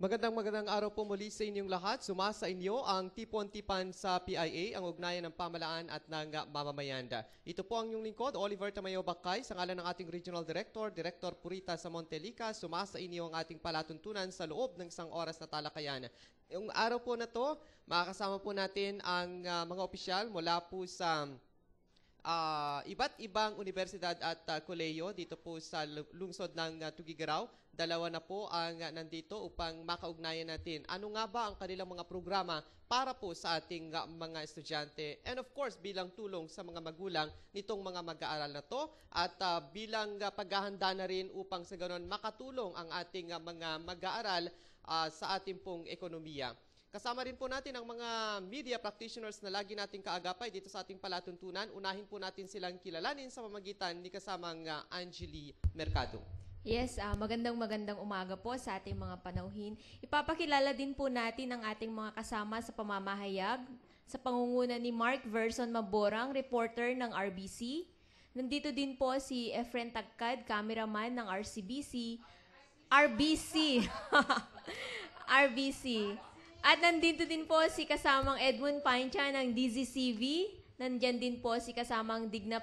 Magandang araw po muli sa inyong lahat. Sumasa inyo ang Tipon-Tipan sa PIA, ang ugnayan ng pamalaan at ng mamamayan. Ito po ang inyong lingkod, Oliver Tamayo Bakay, sa ngalan ng ating Regional Director, Director Purita sa Montelica. Sumasa inyo ang ating palatuntunan sa loob ng isang oras na talakayan. Yung araw po na to, makakasama po natin ang mga opisyal mula po sa iba't ibang universidad at kolehiyo dito po sa lungsod ng Tugigaraw. Dalawa na po ang nandito upang makaugnayan natin ano nga ba ang kanilang mga programa para po sa ating mga estudyante. And of course, bilang tulong sa mga magulang nitong mga mag-aaral na to at bilang paghahanda na rin upang sa ganon makatulong ang ating mga mag-aaral sa ating pong ekonomiya. Kasama rin po natin ang mga media practitioners na lagi nating kaagapay dito sa ating palatuntunan. Unahin po natin silang kilalanin sa pamamagitan ni kasamang Angeli Mercado. Yes, magandang umaga po sa ating mga panauhin. Ipapakilala din po natin ang ating mga kasama sa pamamahayag sa pangunguna ni Mark Verson Maborang, reporter ng RBC. Nandito din po si Efren Tagkad, cameraman ng RBC. At nandito din po si kasamang Edmund Paincha ng DZCV. Nandyan din po si kasamang Digna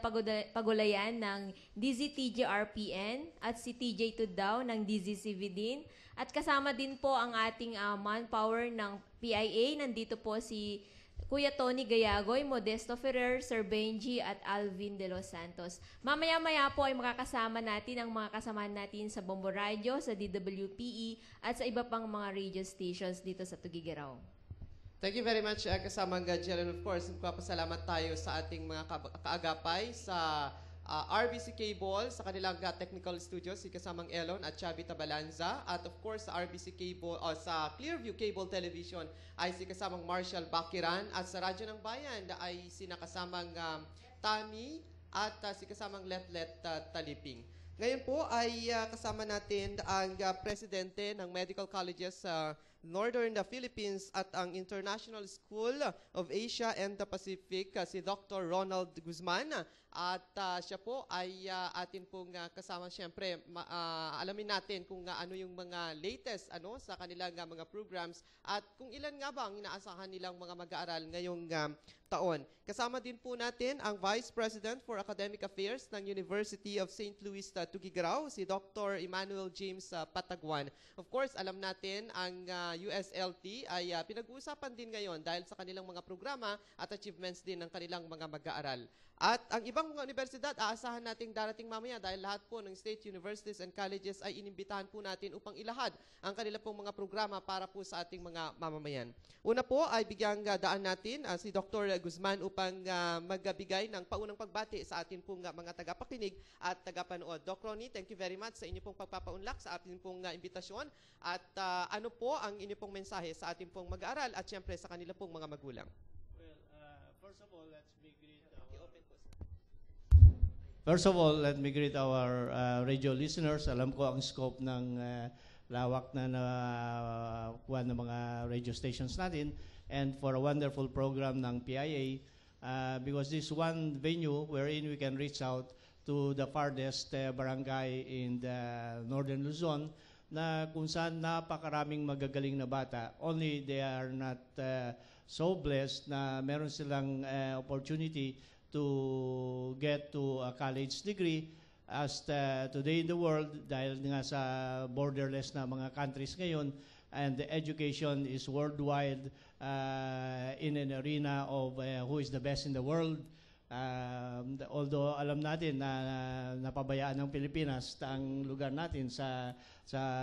Pagulayan ng DZTGRPN at si TJ Tudao ng DZCV din. At kasama din po ang ating manpower ng PIA. Nandito po si Kuya Tony Gayagoy, Modesto Ferrer, Sir Benji at Alvin De Los Santos. Mamaya-maya po ay makakasama natin ang mga kasamahan natin sa Bombo Radio, sa DWPE at sa iba pang mga radio stations dito sa Tugigaraw. Thank you very much, kasamang Jill. And of course, magpapasalamat tayo sa ating mga kaagapay sa RBC Cable, sa kanilang technical studio, si kasamang Elon at Chavita Balanza. At of course, sa RBC Cable, sa Clearview Cable Television ay si kasamang Marshall Bakiran. At sa Radyo ng Bayan ay si nakasamang Tami at si kasamang Letlet Taliping. Ngayon po ay kasama natin ang presidente ng Medical Colleges sa Northern Philippines at ang International School of Asia and the Pacific, si Dr. Ronald Guzman. At siya po ay atin pong kasama. Siyempre, alamin natin kung ano yung mga latest sa kanilang mga programs at kung ilan nga ba ang inaasahan nilang mga mag-aaral ngayong taon. Kasama din po natin ang Vice President for Academic Affairs ng University of St. Louis Tugigaraw, si Dr. Emmanuel James Patagwan. Of course, alam natin ang USLT ay pinag-uusapan din ngayon dahil sa kanilang mga programa at achievements din ng kanilang mga mag-aaral. At ang ibang mga universidad, aasahan nating darating mamaya dahil lahat po ng state universities and colleges ay inimbitahan po natin upang ilahad ang kanilang pong mga programa para po sa ating mga mamamayan. Una po ay bigyang daan natin si Dr. Guzman upang magbigay ng paunang pagbati sa ating pong mga tagapakinig at tagapanood. Doc Ronnie, thank you very much sa inyong pong pagpapaunlak sa ating pong imbitasyon. At ano po ang inyong pong mensahe sa ating pong mag-aaral at siyempre sa kanila pong mga magulang? First of all, let me greet our radio listeners. Alam ko ang scope ng lawak na nakuha ng mga radio stations natin and for a wonderful program ng PIA because this one venue wherein we can reach out to the farthest barangay in the Northern Luzon na kung saan napakaraming magagaling na bata. Only they are not so blessed na meron silang opportunity to get to a college degree as today in the world dahil nga sa borderless na mga countries ngayon and the education is worldwide in an arena of who is the best in the world. Although alam natin na napabayaan ng Pilipinas ang lugar natin sa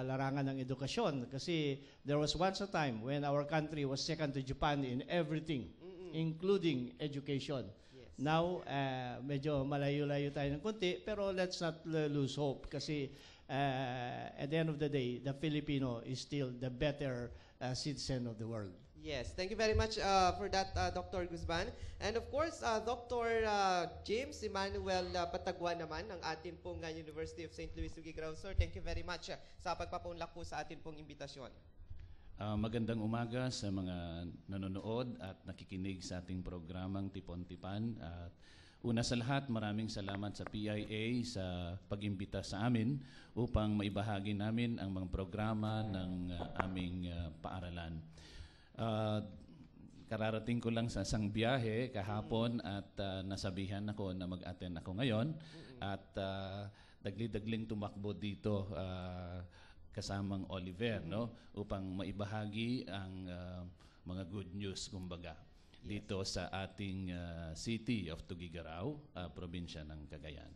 larangan ng edukasyon kasi there was once a time when our country was second to Japan in everything, including education. Now, medyo malayo-layo tayo ng konti, pero let's not lose hope kasi at the end of the day, the Filipino is still the better citizen of the world. Yes, thank you very much for that, Dr. Guzman. And of course, Dr. James Emmanuel Patagwan naman ng atin pong University of St. Louis Tugigaraw. Sir, thank you very much sa pagpapaunlak po sa atin pong imbitasyon. Magandang umaga sa mga nanonood at nakikinig sa ating programang Tipon-Tipan. At una sa lahat, maraming salamat sa PIA sa pag-imbita sa amin upang maibahagi namin ang mga programa ng aming paaralan. Kararating ko lang sa isang biyahe kahapon at nasabihan ako na mag-attend ako ngayon at dagli-dagling tumakbo dito kasamang Oliver, no, upang maibahagi ang mga good news kumbaga dito sa ating city of Tuguegarao, probinsya ng Cagayan.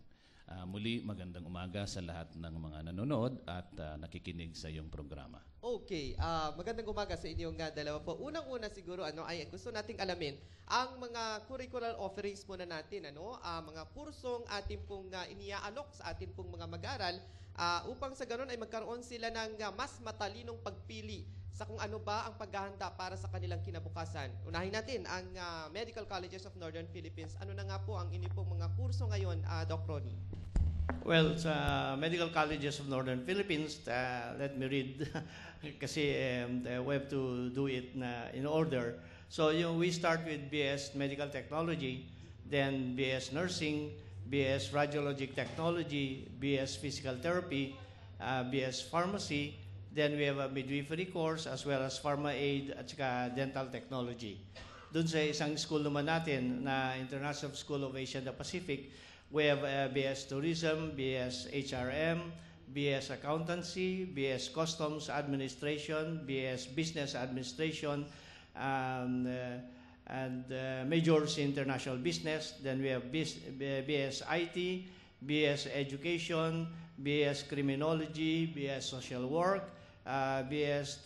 Muli, magandang umaga sa lahat ng mga nanonood at nakikinig sa iyong programa. Okay, magandang umaga sa inyong dalawa po. Unang-una siguro ay gusto nating alamin ang mga curricular offerings muna natin, mga kursong ating pong iniaalok sa ating pong mga mag-aaral upang sa ganun ay magkaroon sila ng mas matalinong pagpili sa kung ano ba ang paghahanda para sa kanilang kinabukasan. Unahin natin ang Medical Colleges of Northern Philippines. Ano na nga po ang inyong pong mga kurso ngayon, Doc Ronnie? Well, sa Medical Colleges of Northern Philippines, let me read kasi we have to do it in order. So we start with BS Medical Technology, then BS Nursing, BS Radiologic Technology, BS Physical Therapy, BS Pharmacy, then we have a midwifery course as well as pharma aid at saka dental technology. Doon sa isang school naman natin na International School of Asia and the Pacific, we have BS Tourism, BS HRM, BS Accountancy, BS Customs Administration, BS Business Administration, and majors in international business. Then we have BS IT, BS Education, BS Criminology, BS Social Work, BS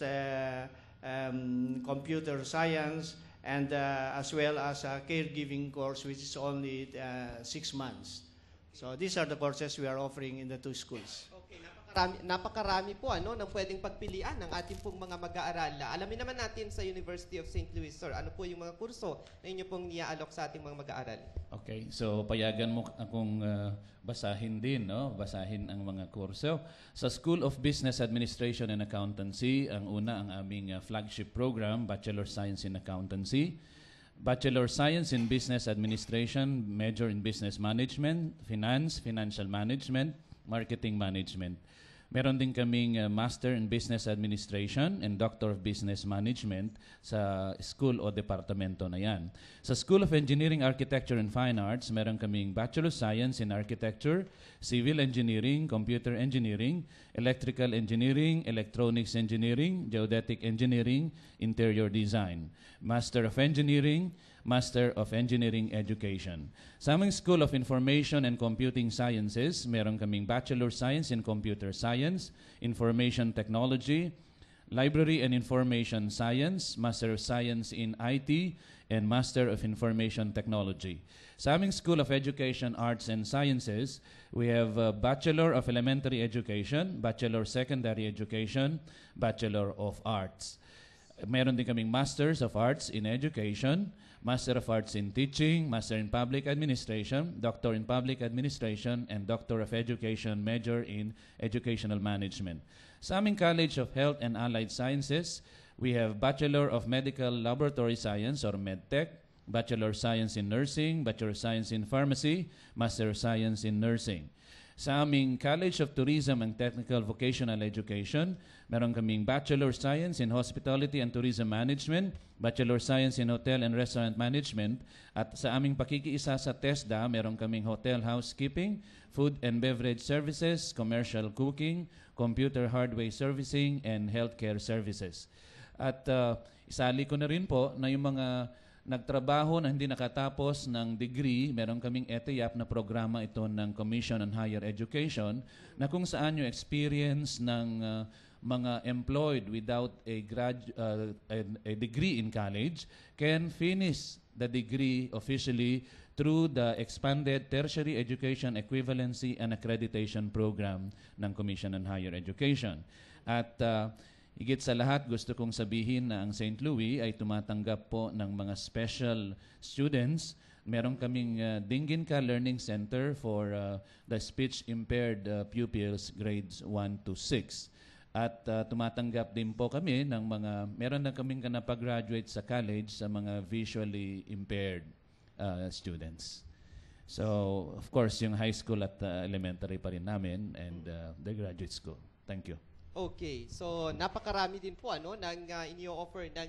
Computer Science, and as well as a caregiving course which is only 6 months. So these are the courses we are offering in the two schools. Okay, napakarami po ng pwedeng pagpilian ng ating pong mga mag-aaral. Alamin naman natin sa University of St. Louis, sir, ano po yung mga kurso na inyo pong niaalok sa ating mga mag-aaral? Okay, so payagan mo akong basahin din, no? Basahin ang mga kurso. Sa School of Business Administration and Accountancy, ang una ang aming flagship program, Bachelor Science in Accountancy. Bachelor Science in Business Administration, major in Business Management, Finance, Financial Management, Marketing Management. Meron din kaming Master in Business Administration and Doctor of Business Management sa school o departamento na yan. Sa School of Engineering, Architecture and Fine Arts, meron kaming Bachelor of Science in Architecture, Civil Engineering, Computer Engineering, Electrical Engineering, Electronics Engineering, Geodetic Engineering, Interior Design, Master of Engineering, Master of Engineering Education. Sa aming School of Information and Computing Sciences, meron kaming Bachelor of Science in Computer Science, Information Technology, Library and Information Science, Master of Science in IT, and Master of Information Technology. Sa aming School of Education, Arts and Sciences, we have Bachelor of Elementary Education, Bachelor of Secondary Education, Bachelor of Arts. Meron din kaming Masters of Arts in Education, Master of Arts in Teaching, Master in Public Administration, Doctor in Public Administration, and Doctor of Education, Major in Educational Management. Sa aming College of Health and Allied Sciences, we have Bachelor of Medical Laboratory Science or MedTech, Bachelor of Science in Nursing, Bachelor of Science in Pharmacy, Master of Science in Nursing. Sa aming College of Tourism and Technical Vocational Education, meron kaming Bachelor of Science in Hospitality and Tourism Management, Bachelor of Science in Hotel and Restaurant Management, at sa aming pakikiisa sa TESDA, meron kaming Hotel Housekeeping, Food and Beverage Services, Commercial Cooking, Computer Hardware Servicing, and Healthcare Services. At isali ko na rin po na yung mga nagtrabaho na hindi nakatapos ng degree, meron kaming ETIAP na programa ito ng Commission on Higher Education na kung saan yung experience ng mga employed without a degree in college can finish the degree officially through the expanded tertiary education equivalency and accreditation program ng Commission on Higher Education. At higit sa lahat, gusto kong sabihin na ang St. Louis ay tumatanggap po ng mga special students. Meron kaming Dinginka Learning Center for the speech-impaired pupils grades 1 to 6. At tumatanggap din po kami ng meron na kaming napag-graduate sa college sa mga visually impaired students. So, of course, yung high school at elementary pa rin namin and the graduate school. Thank you. Okay, so napakarami din po ng inio-offer ng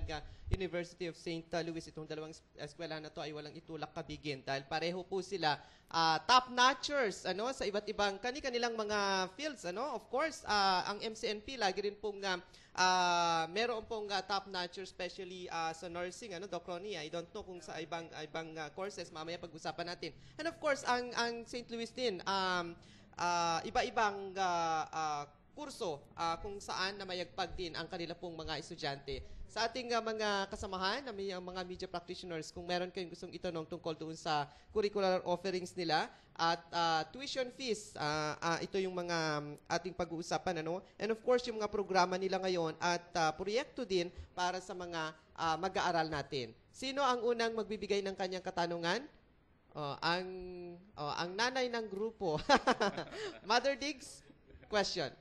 University of St. Louis. Itong dalawang eskwela na to ay walang itulak kabigin dahil pareho po sila top-notchers sa iba't ibang kanilang mga fields. Of course, ang MCNP lagi rin pong meron pong top-notchers, especially sa nursing, Doc Ronnie. I don't know kung sa ibang courses, mamaya pag-usapan natin. And of course, ang St. Louis din, iba-ibang kurso kung saan na mayagpag din ang kanila pong mga estudyante. Sa ating mga kasamahan, na mga media practitioners, kung meron kayong gustong itanong tungkol doon sa curricular offerings nila at tuition fees, ito yung mga ating pag-uusapan. And of course, yung mga programa nila ngayon at proyekto din para sa mga mag-aaral natin. Sino ang unang magbibigay ng kanyang katanungan? Ang nanay ng grupo. Mother Diggs, question.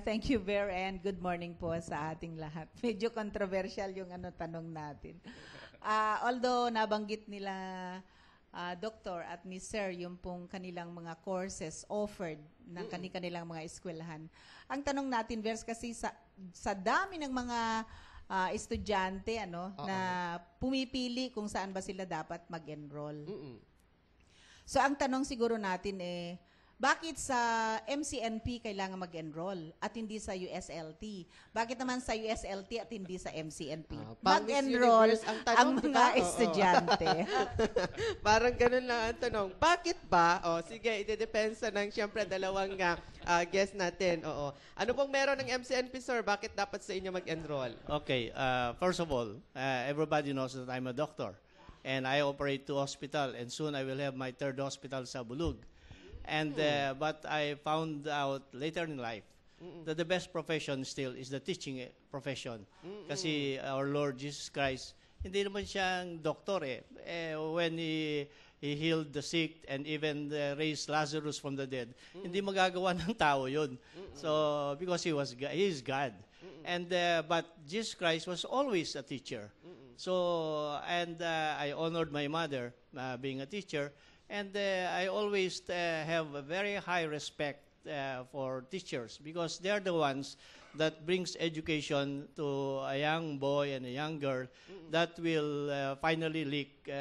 Thank you, Ver, and good morning po sa ating lahat. Medyo controversial yung tanong natin. Although nabanggit nila Doctor at ni Sir yung pong kanilang mga courses offered ng kanilang mga eskwelahan. Ang tanong natin, Ver, kasi sa dami ng mga estudyante na pumipili kung saan ba sila dapat mag-enroll. So ang tanong siguro natin bakit sa MCNP kailangan mag-enroll at hindi sa USLT? Bakit naman sa USLT at hindi sa MCNP? Mag-enroll ang mga estudyante. Parang ganun lang ang tanong. Bakit ba? Sige, ide-depensa ng siyempre dalawang guest natin. Ano pong meron ng MCNP, sir? Bakit dapat sa inyo mag-enroll? Okay, first of all, everybody knows that I'm a doctor. And I operate 2 hospitals, and soon I will have my 3rd hospital sa Bulug. And but I found out later in life that the best profession still is the teaching profession. Kasi our Lord Jesus Christ, hindi naman siyang doktor when he healed the sick and even raised Lazarus from the dead, hindi magagawa ng tao yun. So because he is God. And but Jesus Christ was always a teacher. So and I honored my mother being a teacher. And I always have a very high respect for teachers because they're the ones that brings education to a young boy and a young girl that will finally lick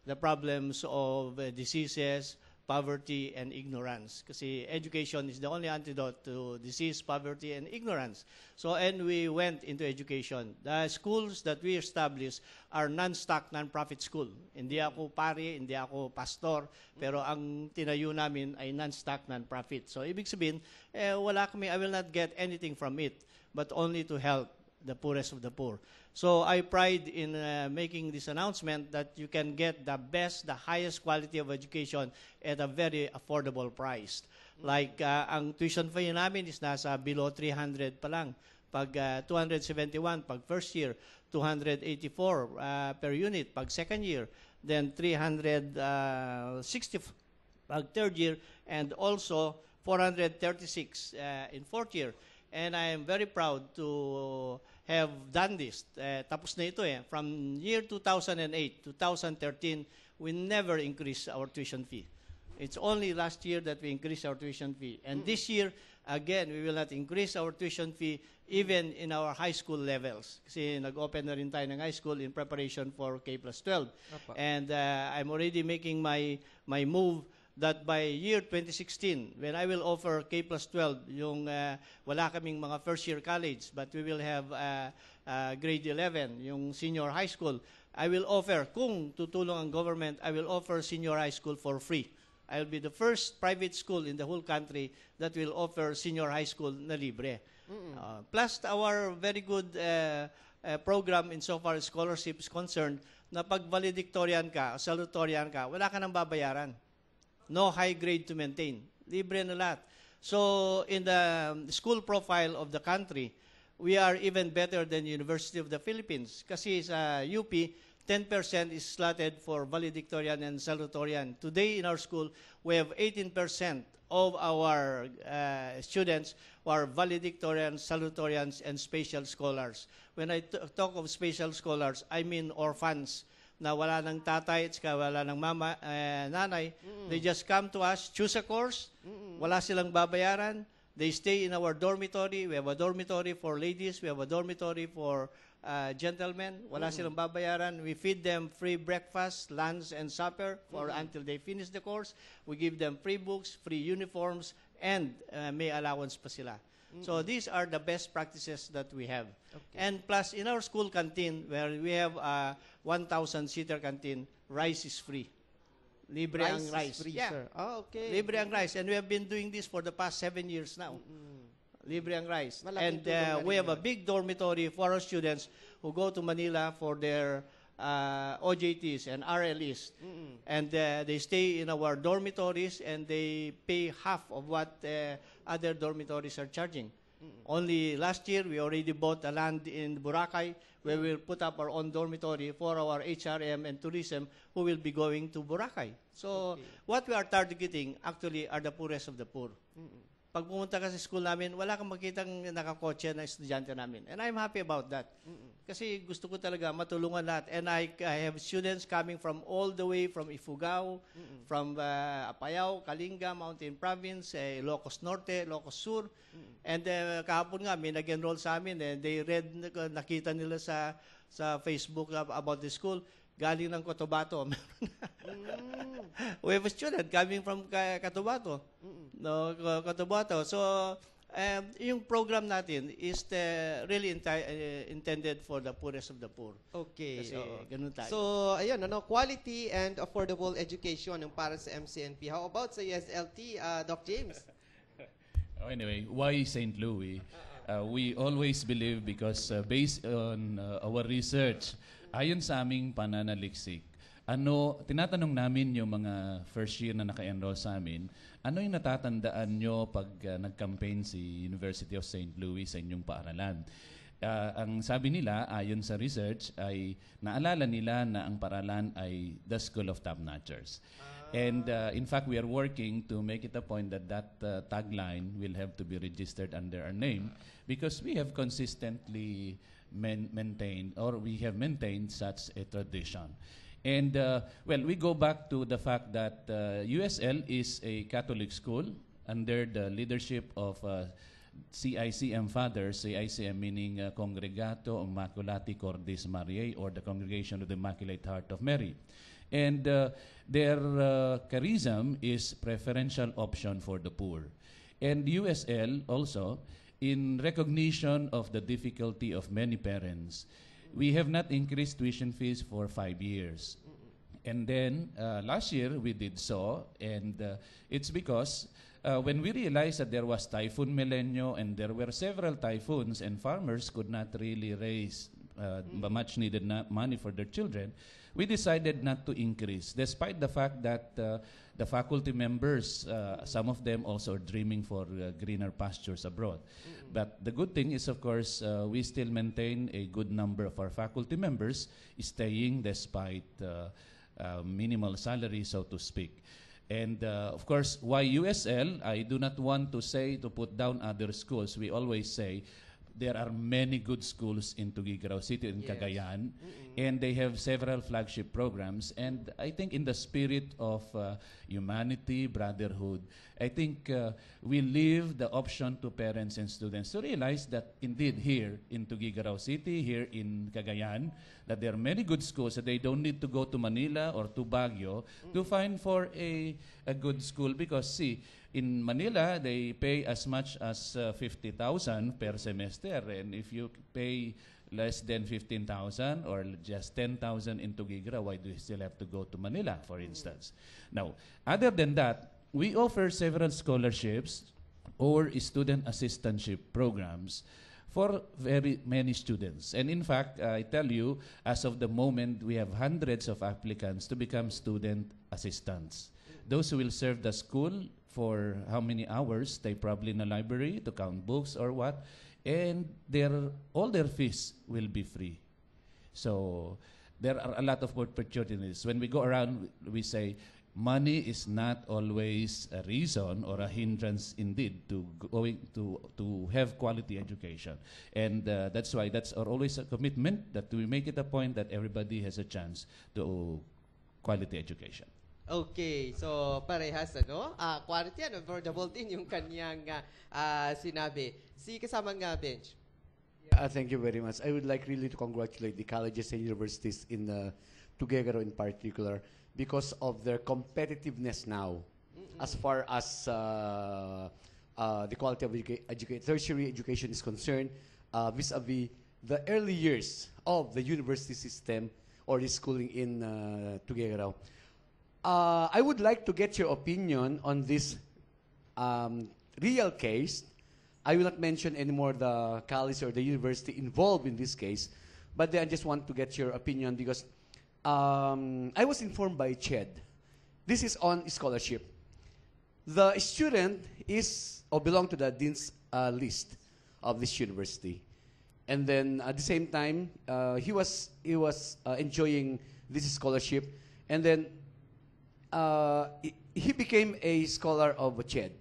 the problems of diseases, poverty, and ignorance. Kasi education is the only antidote to disease, poverty, and ignorance. So, and we went into education. The schools that we established are non-stock, non-profit school. Hindi ako pari, hindi ako pastor, pero ang tinayo namin ay non-stock, non-profit. So, ibig sabihin, wala kami, I will not get anything from it, but only to help the poorest of the poor. So I pride in making this announcement that you can get the best, the highest quality of education at a very affordable price. Like ang tuition fee namin is nasa below 300 pa lang. Pag 271 pag first year, 284 per unit pag second year, then 360 pag third year, and also 436 in fourth year. And I am very proud to have done this. Tapos na ito From year 2008, 2013, we never increased our tuition fee. It's only last year that we increased our tuition fee. And this year, again, we will not increase our tuition fee even in our high school levels. Kasi nag-open na rin tayo ng high school in preparation for K+12. And I'm already making my move that by year 2016, when I will offer K+12, yung wala kaming mga first year college, but we will have grade 11, yung senior high school, I will offer, kung tutulong ang government, I will offer senior high school for free. I will be the first private school in the whole country that will offer senior high school na libre. Plus our very good program insofar as scholarship is concerned, na pag valedictorian ka, salutatorian ka, wala ka nang babayaran. No high grade to maintain. Libre na lahat. So, in the school profile of the country, we are even better than University of the Philippines. Kasi sa UP, 10% is slotted for valedictorian and salutatorian. Today in our school, we have 18% of our students who are valedictorians, salutatorians, and special scholars. When I talk of special scholars, I mean orphans na wala ng tatay at saka wala ng mama, nanay, they just come to us, choose a course, wala silang babayaran, they stay in our dormitory. We have a dormitory for ladies, we have a dormitory for gentlemen, wala silang babayaran. We feed them free breakfast, lunch, and supper for until they finish the course. We give them free books, free uniforms, and may allowance pa sila. So these are the best practices that we have. Okay. And plus, in our school canteen, where we have a 1,000-seater canteen, rice is free. Libre ang Is rice. free, Yeah. sir. Okay. Libre ang rice. And we have been doing this for the past 7 years now. Libre ang rice. Malaking And tulong na rin we have yun. a big dormitory for our students who go to Manila for their OJTs and RLEs. And they stay in our dormitories and they pay half of what other dormitories are charging. Only last year, we already bought a land in Boracay where we'll put up our own dormitory for our HRM and tourism who will be going to Boracay. So what we are targeting actually are the poorest of the poor. Pag pumunta ka sa school namin, wala kang makitang nakakotse na estudyante namin. And I'm happy about that. Kasi gusto ko talaga matulungan lahat. And I have students coming from all the way from Ifugao, from Apayao, Kalinga, Mountain Province, Ilocos Norte, Ilocos Sur. And kahapon nga, may nag-enroll sa amin. And they read, nakita nila sa Facebook about the school. Galing ng Cotabato. We have a student coming from Cotabato. No, Cotabato. So, yung program natin is really intended for the poorest of the poor. Okay. Kasi oo. ganun tayo. So, ayun, quality and affordable education yung para sa MCNP. How about sa ESLT, Doc James? Anyway, why St. Louis? We always believe because based on our research, ayon sa aming pananaliksik, tinatanong namin yung mga first year na naka-enroll sa amin, ano yung natatandaan nyo pag nag-campaign si University of St. Louis sa inyong paaralan? Ang sabi nila, ayon sa research, ay naalala nila na ang paaralan ay the School of Top-Notchers. And in fact, we are working to make it a point that tagline will have to be registered under our name because we have consistently maintained or we have maintained such a tradition. And we go back to the fact that USL is a Catholic school under the leadership of CICM fathers, CICM meaning Congregato Immaculati Cordis Mariae or the Congregation of the Immaculate Heart of Mary. And their charism is preferential option for the poor. And USL also, in recognition of the difficulty of many parents, we have not increased tuition fees for 5 years. And then last year we did so, and it's because when we realized that there was Typhoon Milenio and there were several typhoons and farmers could not really raise much needed money for their children, we decided not to increase, despite the fact that the faculty members, some of them also are dreaming for greener pastures abroad. But the good thing is, of course, we still maintain a good number of our faculty members staying despite minimal salary, so to speak. And of course, why USL? I do not want to say to put down other schools. We always say there are many good schools in Tuguegarao City and Yes. Cagayan, and they have several flagship programs. And I think in the spirit of humanity, brotherhood, I think we leave the option to parents and students to realize that indeed here in Tuguegarao City, here in Cagayan, that there are many good schools that they don't need to go to Manila or to Baguio to find for a good school because see, in Manila, they pay as much as 50,000 per semester. And if you pay less than 15,000 or just 10,000 in Tuguegarao, why do you still have to go to Manila, for instance? Now, other than that, we offer several scholarships or student assistantship programs for very many students. And in fact, I tell you, as of the moment, we have hundreds of applicants to become student assistants. Those who will serve the school for how many hours, they probably in the library to count books or what, and all their fees will be free. So there are a lot of opportunities. When we go around, we say, money is not always a reason or a hindrance indeed to going to have quality education. And that's why that's always a commitment that we make it a point that everybody has a chance to quality education. Okay, so parehas quality and affordable din yung kanyang sinabi. Si kasamang bench. Thank you very much. I would like really to congratulate the colleges and universities in Tuguegarao in particular because of their competitiveness now as far as the quality of tertiary education is concerned vis-a-vis the early years of the university system or the schooling in Tuguegarao. I would like to get your opinion on this real case. I will not mention anymore the college or the university involved in this case, but then I just want to get your opinion because I was informed by CHED. This is on scholarship. The student is or belong to the dean's list of this university, and then at the same time he was enjoying this scholarship, and then he became a scholar of CHED.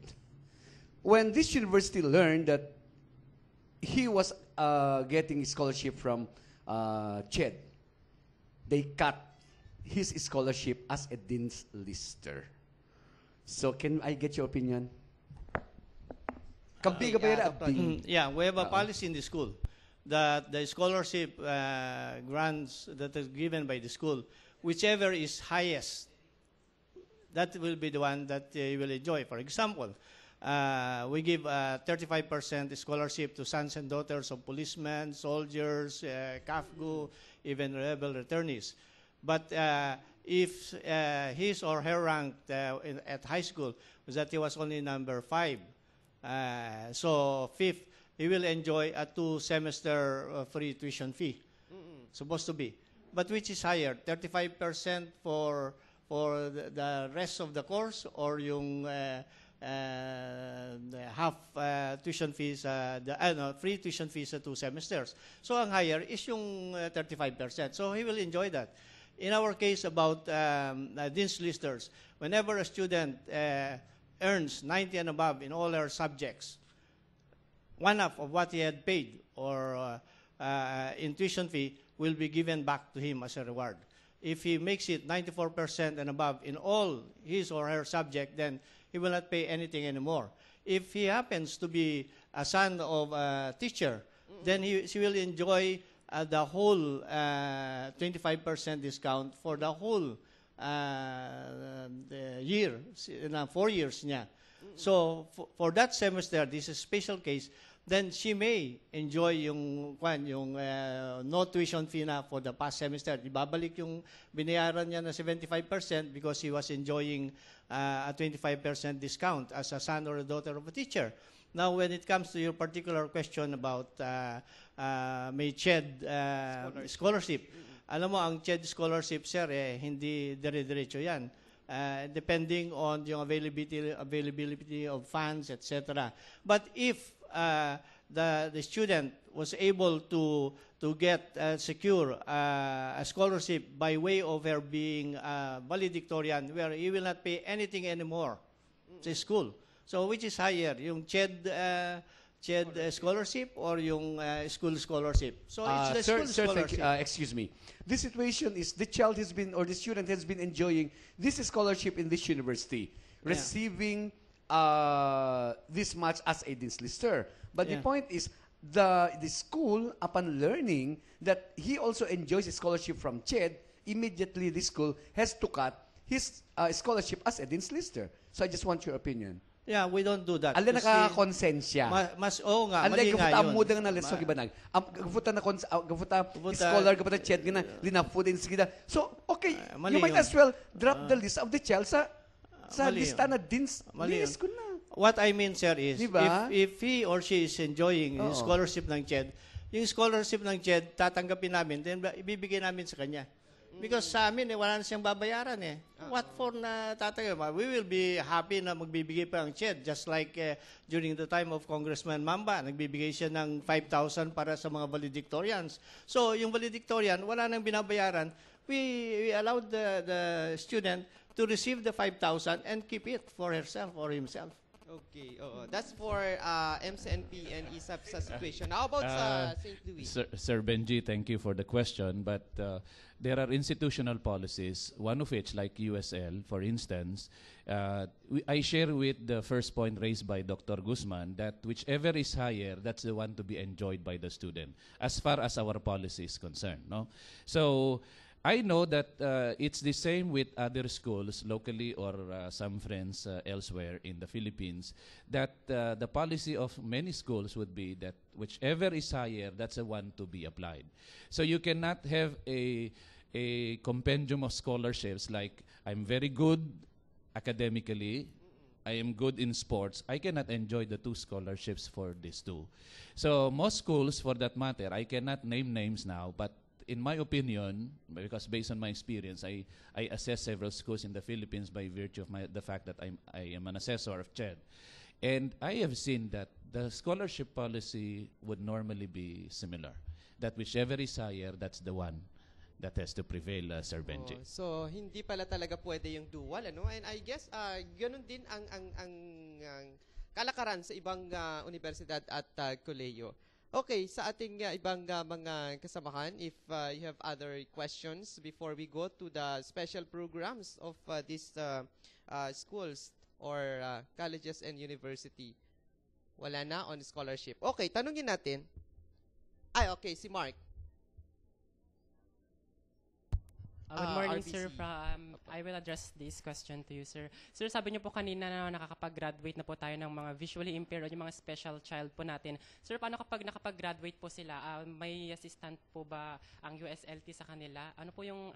When this university learned that he was getting a scholarship from CHED, they cut his scholarship as a dean's lister. So can I get your opinion? Yeah, we have a policy in the school that the scholarship grants that is given by the school, whichever is highest, that will be the one that you will enjoy. For example, we give 35% scholarship to sons and daughters of policemen, soldiers, CAFGU, even rebel returnees. But if his or her rank at high school was that he was only number 5, so 5th, he will enjoy a 2-semester free tuition fee. Supposed to be. But which is higher, 35% for the rest of the course or yung half tuition fees, free tuition fees sa 2 semesters. So ang higher is yung 35%. So he will enjoy that. In our case about dean's listers, whenever a student earns 90 and above in all our subjects, 1/2 of what he had paid or in tuition fee will be given back to him as a reward. If he makes it 94% and above in all his or her subject, then he will not pay anything anymore. If he happens to be a son of a teacher, then she will enjoy the whole 25% discount for the whole the year, 4 years niya. So for that semester, this is a special case, then she may enjoy yung no tuition fee na for the past semester. Ibabalik yung binayaran niya na 75% because he was enjoying a 25% discount as a son or a daughter of a teacher. Now, when it comes to your particular question about may CHED scholarship, alam mo, ang CHED scholarship, sir, hindi dire-diretso yan. Depending on yung availability of funds, etc. But if the student was able to get secure a scholarship by way of her being valedictorian, where he will not pay anything anymore to school. So which is higher, yung CHED scholarship or yung school scholarship? So it's the school scholarship. Excuse me. This situation is the child has been or the student has been enjoying this scholarship in this university, receiving this much as a dean's lister. But the point is, the school, upon learning that he also enjoys a scholarship from CHED, immediately the school has to cut his scholarship as a dean's lister. So I just want your opinion. Yeah, we don't do that. Alin nakakonsensya. Oo nga, mali nga yun. Alin gafuta na leso gibanag. Gafuta na scholar, gafuta CHED, gina, linapod in sigida. So, okay, you might as well drop the list of the child sa lista na dean's list ko na. What I mean, sir, is diba? if he or she is enjoying yung scholarship ng CHED, yung scholarship ng CHED, tatanggapin namin, then ibibigay namin sa kanya. Because sa amin, wala na siyang babayaran eh. What for na tatanggap? We will be happy na magbibigay pa ang CHED. Just like during the time of Congressman Mamba, nagbibigay siya ng 5,000 para sa mga valedictorians. So, yung valedictorian, wala nang binabayaran. we allowed the student to receive the 5,000 and keep it for herself or himself. Okay, oo. That's for MCNP and ISAP sa situation. How about sa St. Louis? Sir Benji, thank you for the question. But there are institutional policies, one of which, like USL, for instance, I share with the first point raised by Dr. Guzman that whichever is higher, that's the one to be enjoyed by the student, as far as our policy is concerned. No? So I know that it's the same with other schools locally or some friends elsewhere in the Philippines, that the policy of many schools would be that whichever is higher, that's the one to be applied. So you cannot have a compendium of scholarships like I'm very good academically, I am good in sports, I cannot enjoy the 2 scholarships for these 2. So most schools, for that matter, I cannot name names now, but in my opinion, because based on my experience, I assess several schools in the Philippines by virtue of the fact that I am an assessor of CHED. And I have seen that the scholarship policy would normally be similar. That whichever is higher, that's the one that has to prevail, Sir Benji. Oh, so hindi pala talaga pwede yung dual, ano? And I guess ganun din ang kalakaran sa ibang universidad at kolehiyo. Okay, sa ating ibang mga kasamahan, if you have other questions before we go to the special programs of these schools or colleges and university. Wala na on scholarship. Okay, tanungin natin. Okay, si Mark. Good morning, sir. RBC. I will address this question to you, sir. Sir, sabi niyo po kanina na nakakapag-graduate na po tayo ng mga visually impaired o yung mga special child po natin. Sir, paano kapag nakapag-graduate po sila? May assistant po ba ang USLT sa kanila? Ano po yung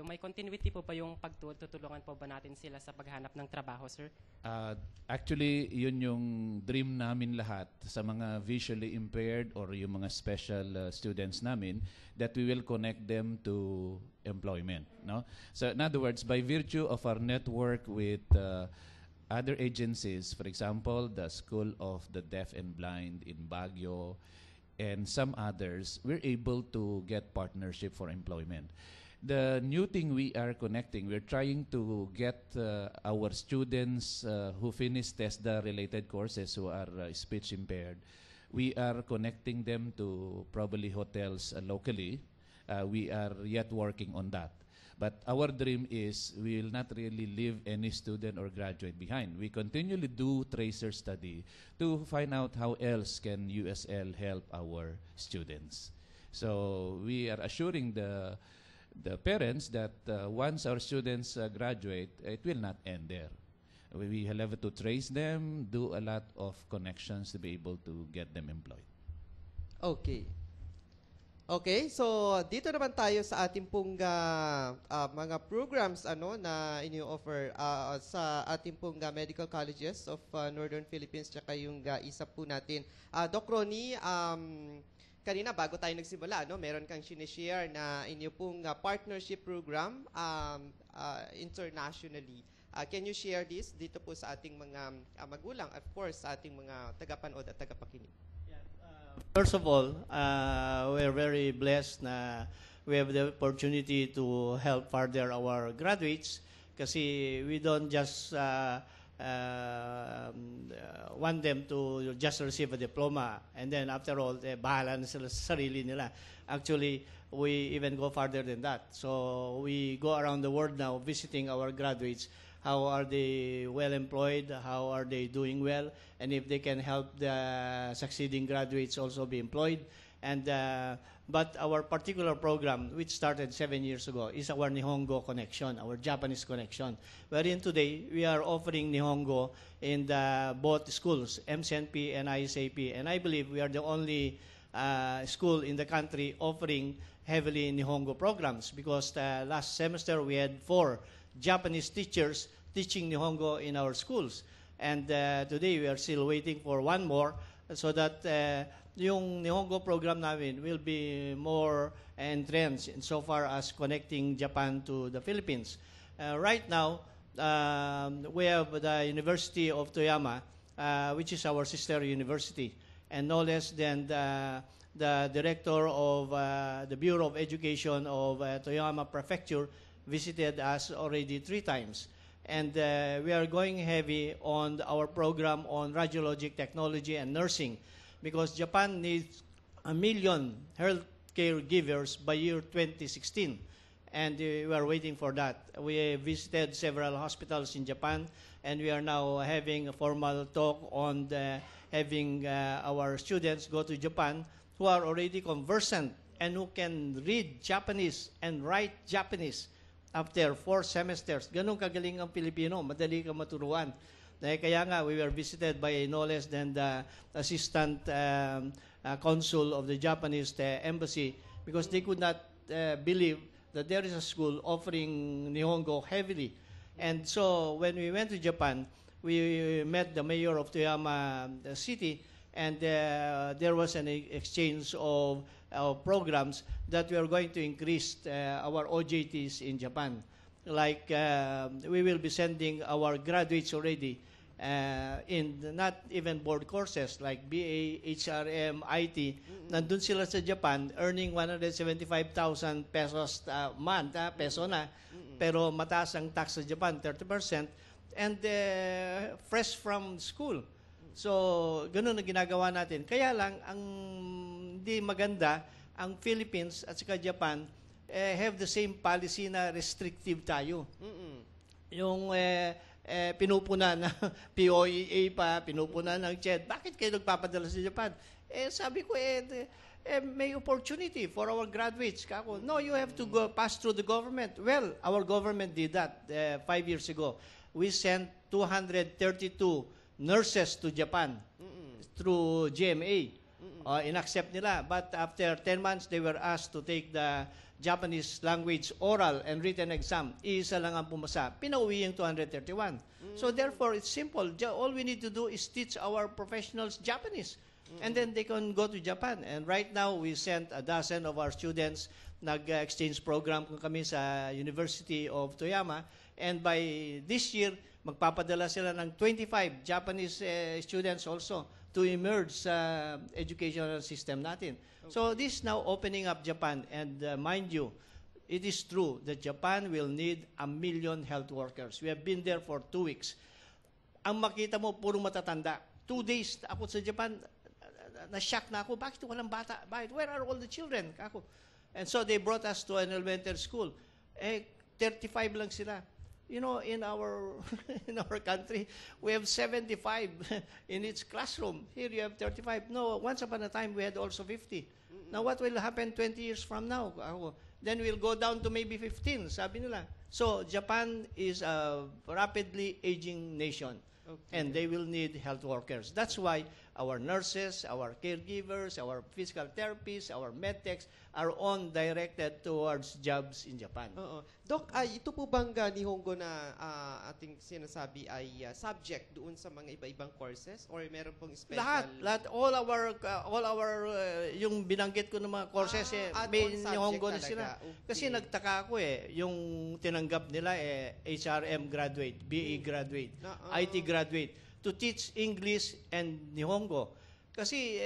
may continuity po ba yung pagtutulungan po ba natin sila sa paghanap ng trabaho, sir? Actually, yun yung dream namin lahat sa mga visually impaired or yung mga special students namin, that we will connect them to employment. No? So in other words, by virtue of our network with other agencies, for example, the School of the Deaf and Blind in Baguio and some others, we're able to get partnership for employment. The new thing we are connecting, we're trying to get our students who finish TESDA-related courses who are speech impaired. We are connecting them to probably hotels locally. We are yet working on that. But our dream is we will not really leave any student or graduate behind. We continually do tracer study to find out how else can USL help our students. So we are assuring the parents that once our students graduate, it will not end there. We will have to trace them, do a lot of connections to be able to get them employed. Okay. Okay, so dito naman tayo sa ating pong mga programs na inyo-offer sa ating pong medical colleges of Northern Philippines tsaka yung ISAP po natin. Doc Ronnie, kanina bago tayo nagsimula, meron kang sinishare na inyo pong partnership program internationally. Can you share this dito po sa ating mga magulang, of course, sa ating mga tagapanood at tagapakinig? First of all, we're very blessed na we have the opportunity to help further our graduates kasi we don't just want them to just receive a diploma and then after all, bahala na sila sa sarili nila. Actually, we even go farther than that. So we go around the world now visiting our graduates. How are they well employed? How are they doing well? And if they can help the succeeding graduates also be employed. And but our particular program, which started 7 years ago, is our Nihongo connection, our Japanese connection. Wherein today we are offering Nihongo in both schools, MCNP and ISAP. And I believe we are the only school in the country offering heavily Nihongo programs because last semester we had 4 Japanese teachers teaching Nihongo in our schools. And today we are still waiting for one more so that yung Nihongo program namin will be more entrenched insofar as connecting Japan to the Philippines. Right now, we have the University of Toyama, which is our sister university. and no less than the director of the Bureau of Education of Toyama Prefecture visited us already 3 times. And we are going heavy on our program on radiologic technology and nursing, because Japan needs 1 million healthcare givers by year 2016. And we are waiting for that. We visited several hospitals in Japan, and we are now having a formal talk on having our students go to Japan who are already conversant and who can read Japanese and write Japanese after 4 semesters. Ganun kagaling ang Pilipino, madali ka maturuan. Kaya nga, we were visited by no less than the assistant consul of the Japanese embassy, because they could not believe that there is a school offering Nihongo heavily. And so when we went to Japan, we met the mayor of Toyama City, and there was an exchange of programs that we are going to increase our OJTs in Japan. Like we will be sending our graduates already in not even board courses like BA, HRM, IT. Nandun sila sa Japan earning 175,000 pesos a month, peso na. Pero mataas ang tax sa Japan, 30%. And fresh from school. So, ganun ang ginagawa natin. Kaya lang, ang hindi maganda, ang Philippines at saka Japan have the same policy na restrictive tayo. Yung pinupuna na POEA pa, pinupuna ng CHED, bakit kayo nagpapadala sa Japan? Sabi ko, may opportunity for our graduates. Kako, no, you have to pass through the government. Well, our government did that 5 years ago. We sent 232 nurses to Japan through GMA. Inaccept nila. But after 10 months, they were asked to take the Japanese language oral and written exam. Isa lang ang pumasa. Pinauwi yung 231. So therefore, it's simple. All we need to do is teach our professionals Japanese. And then they can go to Japan. And right now, we sent 12 of our students. Nag-exchange program kami sa University of Toyama. And by this year, magpapadala sila ng 25 Japanese students also to emerge sa educational system natin. So this is now opening up Japan. And mind you, it is true that Japan will need 1 million health workers. We have been there for 2 weeks. Ang makita mo, puro matatanda. 2 days ako sa Japan, na-shock na ako. Bakit walang bata? Bakit? Where are all the children? Ako. And so they brought us to an elementary school. 35 lang sila. You know, in our in our country, we have 75 in each classroom. Here you have 35. No, once upon a time, we had also 50. Now, what will happen 20 years from now? Then we'll go down to maybe 15, sabi nila. So, Japan is a rapidly aging nation. Okay. And they will need health workers. That's why our nurses, our caregivers, our physical therapists, our medtechs are on directed towards jobs in Japan. Doc, ito po bang Nihongo na ating sinasabi ay subject doon sa mga iba-ibang courses or meron pong special? Lahat, all our yung binanggit ko ng mga courses may Nihongo na sila. Okay. Kasi nagtaka ako yung tinanggap nila HRM graduate, BE graduate, IT graduate to teach English and Nihongo. Kasi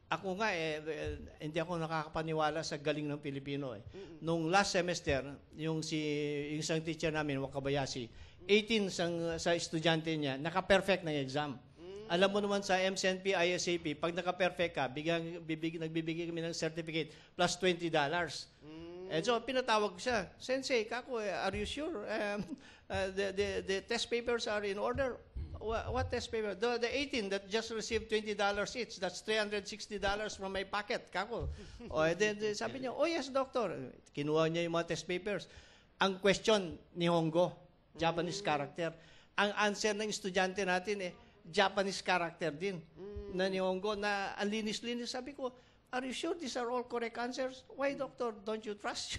ako nga hindi ako nakakapaniwala sa galing ng Pilipino Nung last semester, yung isang teacher namin, Wakabayashi, 18 sa estudyante niya, naka-perfect ng exam. Alam mo naman sa MCNP, ISAP, pag naka-perfect ka, nagbibigay kami ng certificate plus $20. And so pinatawag ko siya, Sensei, kako, are you sure the test papers are in order? What test paper? The 18 that just received $20 each. That's $360 from my pocket. Kako. Then sabi niya, yes, doctor. Kinuha niya yung mga test papers. Ang question, Nihongo, Japanese character. Ang answer ng estudyante natin Japanese character din. Na Nihongo, na ang linis-linis. Sabi ko, are you sure these are all correct answers? Why, doctor? Don't you trust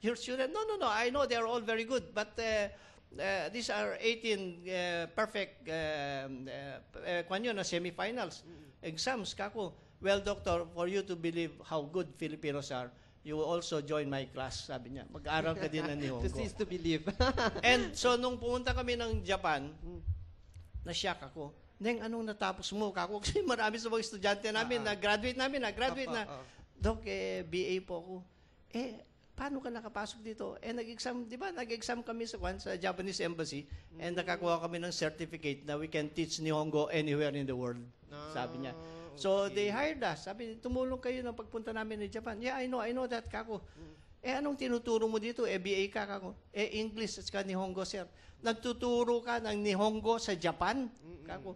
your student? No. I know they are all very good. But these are 18 perfect semifinals exams. Kako, well, doctor, for you to believe how good Filipinos are, you will also join my class, sabi niya. Mag-aral ka din ng Nihongo. To cease to believe. And so, nung pumunta kami ng Japan, na-shock ako. Neng, anong natapos mo? Kako, kasi marami sa mga estudyante namin, na-graduate na. Dok, BA po ako. Paano ka nakapasok dito? Nag-exam, di ba? Nag-exam kami sa Japanese Embassy and nakakuha kami ng certificate na we can teach Nihongo anywhere in the world. Sabi niya. So, they hired us. Sabi, tumulong kayo ng pagpunta namin ni Japan. Yeah, I know that, kako. Anong tinuturo mo dito? BA ka, kako. English at Nihongo, sir. Nagtuturo ka ng Nihongo sa Japan? Kako.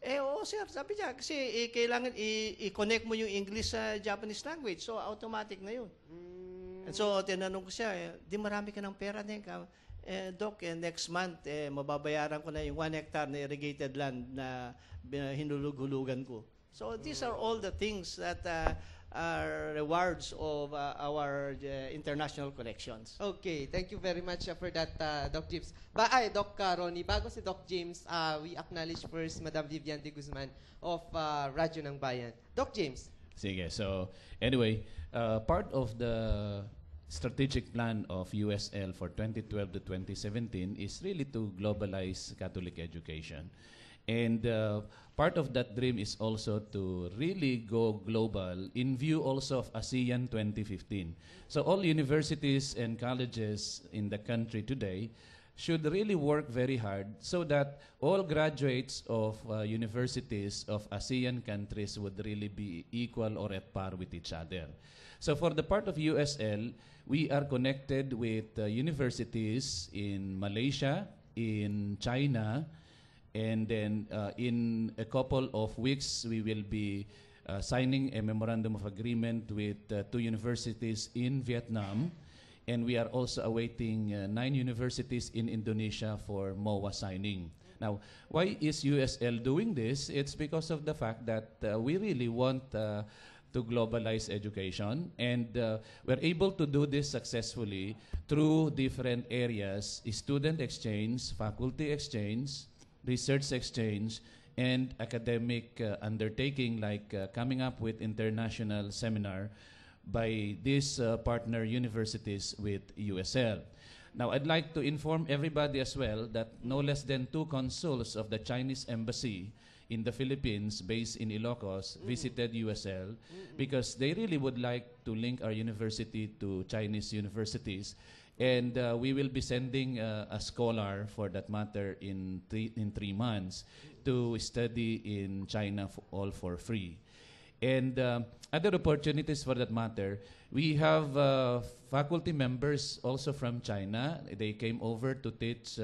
Oo, sir. Sabi niya, kasi kailangan i-connect mo yung English sa Japanese language. So, automatic na yun. And so, tinanong ko siya, di marami ka ng pera, Neng. Doc, next month, mababayaran ko na yung 1 hectare na irrigated land na hinulug-hulugan ko. So, these are all the things that are rewards of our international connections. Okay, thank you very much for that, Doc James. Doc Ronnie, bago si Doc James, we acknowledge first Madam Vivian de Guzman of Radyo ng Bayan. Doc James. Sige, so anyway, part of the strategic plan of USL for 2012 to 2017 is really to globalize Catholic education. And part of that dream is also to really go global in view also of ASEAN 2015. So all universities and colleges in the country today should really work very hard so that all graduates of universities of ASEAN countries would really be equal or at par with each other. So for the part of USL, we are connected with universities in Malaysia, in China, and then in a couple of weeks, we will be signing a memorandum of agreement with 2 universities in Vietnam. And we are also awaiting 9 universities in Indonesia for MOA signing. Now, why is USL doing this? It's because of the fact that we really want to globalize education, and we're able to do this successfully through different areas: student exchange, faculty exchange, research exchange, and academic undertaking, like coming up with international seminar by these partner universities with USL. Now, I'd like to inform everybody as well that no less than 2 consuls of the Chinese embassy in the Philippines, based in Ilocos, visited USL because they really would like to link our university to Chinese universities. And we will be sending a scholar, for that matter, in 3 months to study in China all for free. And other opportunities, for that matter, we have faculty members also from China. They came over to teach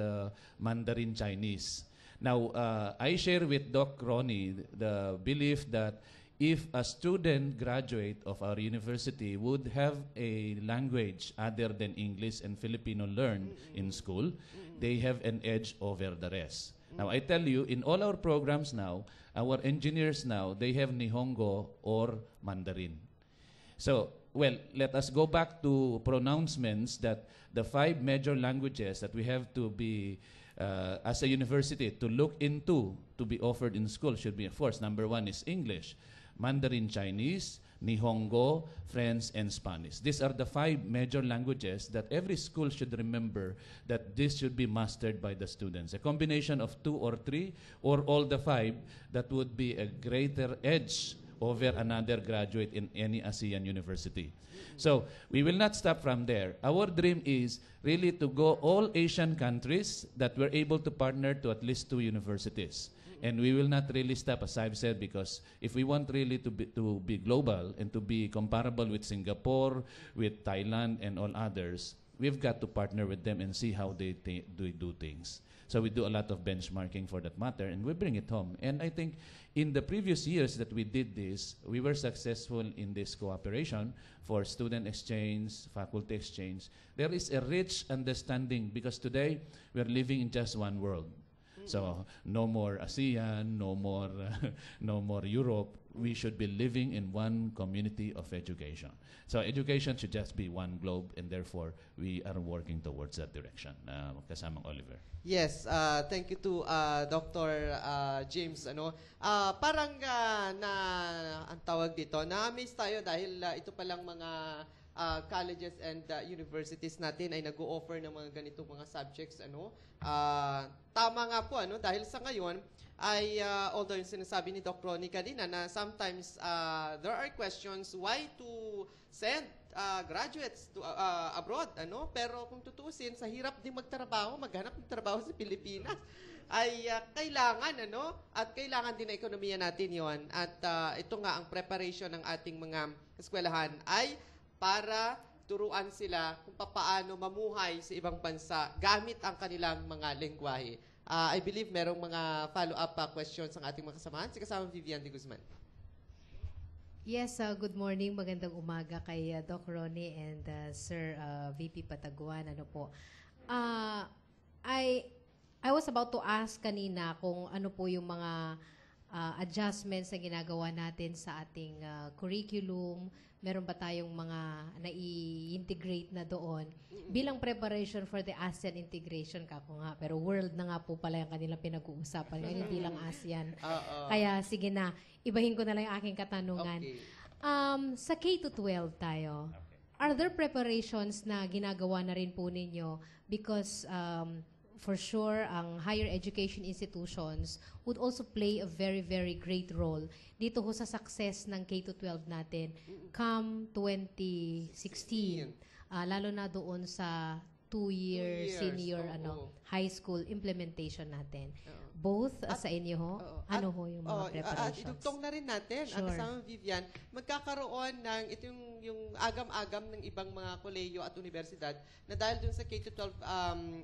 Mandarin Chinese. Now, I share with Doc Ronnie the belief that if a student graduate of our university would have a language other than English and Filipino learned in school, they have an edge over the rest. Now, I tell you, in all our programs now, our engineers now, they have Nihongo or Mandarin. So, well, let us go back to pronouncements that the 5 major languages that we have to be, as a university, to look into, to be offered in school should be, of course, number 1 is English, Mandarin Chinese, Nihongo, French, and Spanish. These are the 5 major languages that every school should remember that this should be mastered by the students. A combination of 2 or 3 or all the 5, that would be a greater edge over another graduate in any ASEAN university. So we will not stop from there. Our dream is really to go all Asian countries that we're able to partner to at least 2 universities. And we will not really stop, as I've said, because if we want really to be global and to be comparable with Singapore, with Thailand, and all others, we've got to partner with them and see how they do things. So we do a lot of benchmarking, for that matter, and we bring it home. And I think in the previous years that we did this, we were successful in this cooperation for student exchange, faculty exchange. There is a rich understanding because today we're living in just one world. So no more ASEAN, no more Europe. We should be living in one community of education. So education should just be one globe, and therefore we are working towards that direction. Kasamang Oliver. Yes, thank you to Dr. James. Parang ang tawag dito, na-amaze tayo dahil ito palang mga colleges and universities natin ay nag-o-offer ng mga ganitong mga subjects. Tama nga po, dahil sa ngayon, ay, although yung sinasabi ni Doc Ronnie kanina na sometimes there are questions why to send graduates to abroad, ano? Pero kung tutuusin, sa hirap din magtrabaho, maghanap ng trabaho sa Pilipinas, ay kailangan, ano? At kailangan din na ekonomiya natin yon. At ito nga, ang preparation ng ating mga eskwelahan ay para turuan sila kung paano mamuhay sa ibang bansa gamit ang kanilang mga lengguwahe. I believe merong mga follow-up questions ang ating mga kasamahan. Si kasamang Vivian de Guzman. Yes, good morning. Magandang umaga kay Doc Ronnie and Sir VP Pataguan. Ano po? I was about to ask kanina kung ano po yung mga adjustments na ginagawa natin sa ating curriculum. Meron ba tayong mga nai-integrate na doon bilang preparation for the ASEAN integration kako nga. Pero world na nga po pala yung kanilang pinag-uusapan. Ngayon, hindi lang ASEAN. Kaya sige na, ibahin ko na lang yung aking katanungan. Okay. Sa K-12 tayo, are there preparations na ginagawa na rin po ninyo? Because for sure, ang higher education institutions would also play a very, very great role dito ho sa success ng K-12 natin come 2016. Lalo na doon sa 2-year senior high school implementation natin. Both sa inyo ho, ano ho yung mga preparations? Idugtong na rin natin, ang kasamang Vivian, magkakaroon ng yung agam-agam ng ibang mga kolehiyo at universidad na dahil dun sa K-12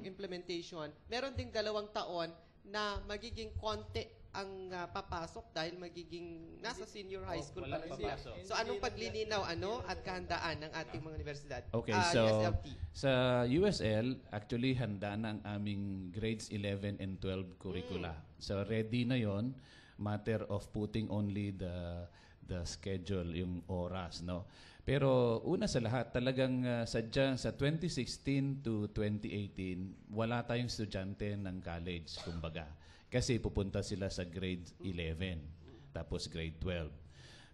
implementation, meron ding 2 taon na magiging konti ang papasok dahil magiging nasa senior high school pa rin sila. So anong paglilinaw at kahandaan ng ating mga universidad? Okay, so USLT. sa USL, actually handa na ang aming grades 11 and 12 curricula. So ready na yon, matter of putting only the schedule, yung oras, no? Pero una sa lahat, talagang sadya sa 2016 to 2018, wala tayong estudyante ng college, kumbaga. Kasi pupunta sila sa grade 11, tapos grade 12.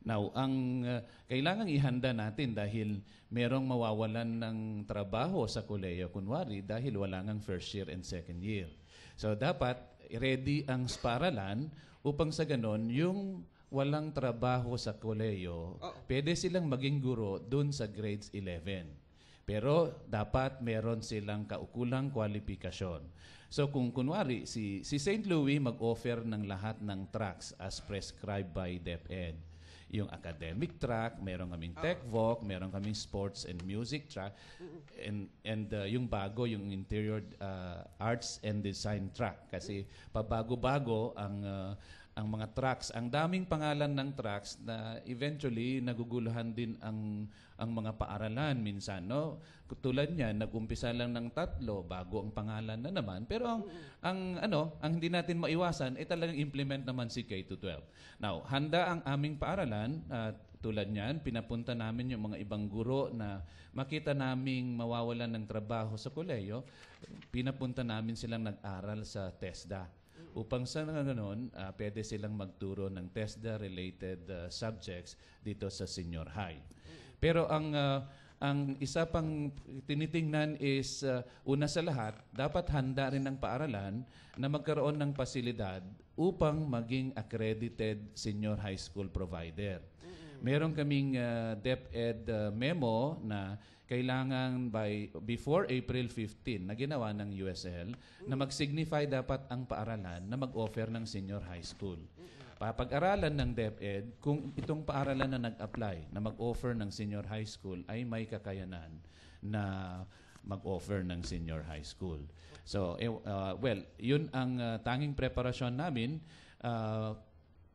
Now, ang kailangang ihanda natin dahil merong mawawalan ng trabaho sa kolehiyo, kunwari, dahil wala ngang first year and second year. So, dapat ready ang paaralan upang sa ganon, yung walang trabaho sa kolehiyo, pwede silang maging guro dun sa grades 11. Pero dapat meron silang kaukulang kwalifikasyon. So kung kunwari, si St. Louis mag-offer ng lahat ng tracks as prescribed by DepEd. Yung academic track, meron kaming tech-voc, meron kaming sports and music track, and yung bago, yung interior arts and design track. Kasi pabago-bago ang mga tracks. Ang daming pangalan ng tracks na eventually naguguluhan din ang mga paaralan minsan, no? Tulad niyan, nag-umpisa lang ng 3, bago ang pangalan na naman. Pero ang hindi natin maiwasan ay talagang implement naman si K-12. Now, handa ang aming paaralan tulad niyan, pinapunta namin yung mga ibang guro na makita naming mawawalan ng trabaho sa kolehiyo, pinapunta namin silang nag-aral sa TESDA. Upang sa ganoon, pwede silang magturo ng TESDA-related subjects dito sa senior high. Pero ang isa pang tinitingnan is, una sa lahat, dapat handa rin ng paaralan na magkaroon ng pasilidad upang maging accredited senior high school provider. Meron kaming DepEd memo na kailangan before April 15 na ginawa ng USL na mag-signify dapat ang paaralan na mag-offer ng senior high school. Papag-aralan ng DepEd kung itong paaralan na nag-apply na mag-offer ng senior high school ay may kakayanan na mag-offer ng senior high school. So, yun ang tanging preparasyon namin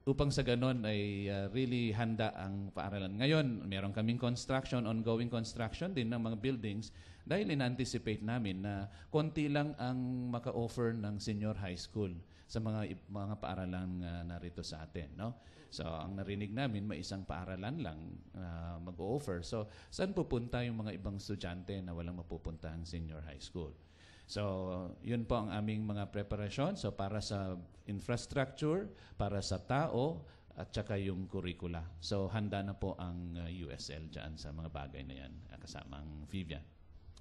upang sa ganon ay really handa ang paaralan. Ngayon, meron kaming ongoing construction din ng mga buildings dahil in-anticipate namin na konti lang ang maka-offer ng senior high school sa mga paaralan narito sa atin, no? So, ang narinig namin, may isang paaralan lang mag-o-offer. So, saan pupunta yung mga ibang estudyante na walang mapupuntahang senior high school? So, yun po ang aming mga preparasyon. So, para sa infrastructure, para sa tao, at saka yung curricula. So, handa na po ang USL dyan sa mga bagay na yan, kasamang Vivian.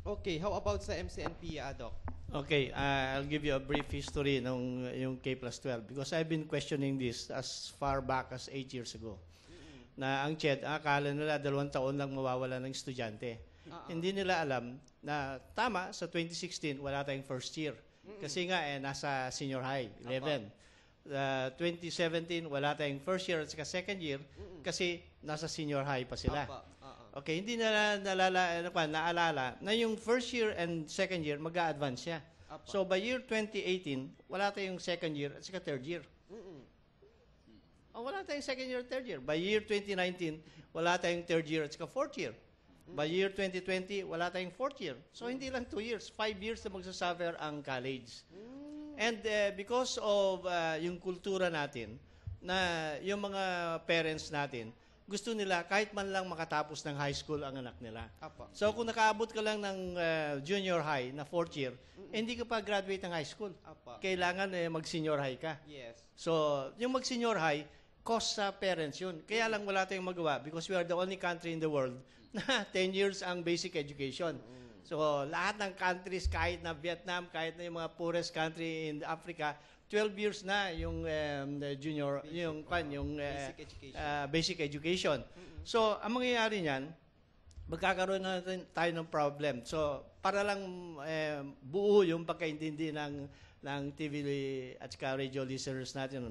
Okay, how about sa MCNP, Doc? Okay, I'll give you a brief history ng yung K+12 because I've been questioning this as far back as 8 years ago. Na ang CHED, akala nila 2 taon lang mawawala ng estudyante. Hindi nila alam na tama, sa 2016, wala tayong first year. Kasi nga, nasa senior high, 11. 2017, wala tayong first year at saka second year kasi nasa senior high pa sila. Okay, hindi nila naalala na yung first year and second year, mag-a-advance siya. So, by year 2018, wala tayong second year at saka third year. Wala tayong second year, third year. By year 2019, wala tayong third year at saka fourth year. By year 2020, wala tayong fourth year. So, hindi lang 2 years. 5 years na magsasuffer ang college. And because of yung kultura natin, na yung mga parents natin, gusto nila kahit man lang makatapos ng high school ang anak nila. So, kung nakaabot ka lang ng junior high na fourth year, hindi ka pa graduate ng high school. Kailangan mag-senior high ka. Yes. So, yung mag-senior high, cost sa parents yun. Kaya lang wala tayong magawa because we are the only country in the world na 10 years ang basic education. So, lahat ng countries, kahit na Vietnam, kahit na yung mga poorest country in Africa, 12 years na yung junior, basic education. So, ang mangyayari niyan, magkakaroon na tayo ng problem. So, para lang buo yung pagkaintindi ng TV at saka radio listeners natin,